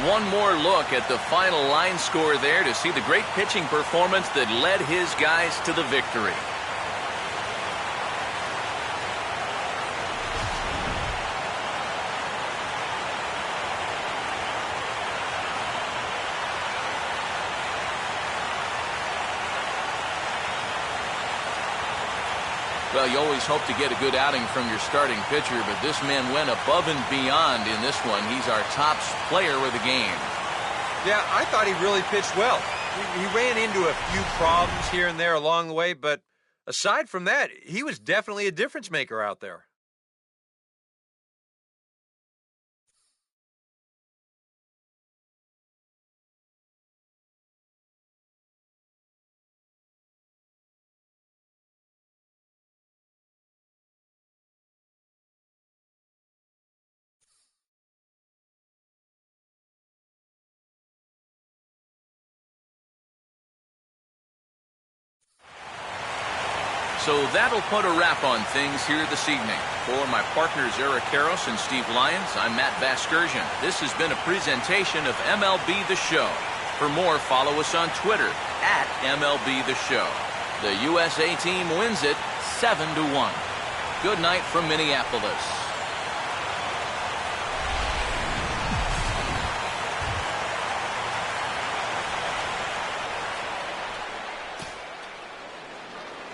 One more look at the final line score there to see the great pitching performance that led his guys to the victory. Well, you always hope to get a good outing from your starting pitcher, but this man went above and beyond in this one. He's our top player of the game. Yeah, I thought he really pitched well. He ran into a few problems here and there along the way, but aside from that, he was definitely a difference maker out there. So that'll put a wrap on things here this evening. For my partners Eric Karros and Steve Lyons, I'm Matt Vasgersian. This has been a presentation of MLB The Show. For more, follow us on Twitter at MLB The Show. The USA team wins it 7-1. Good night from Minneapolis.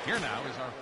Here now is our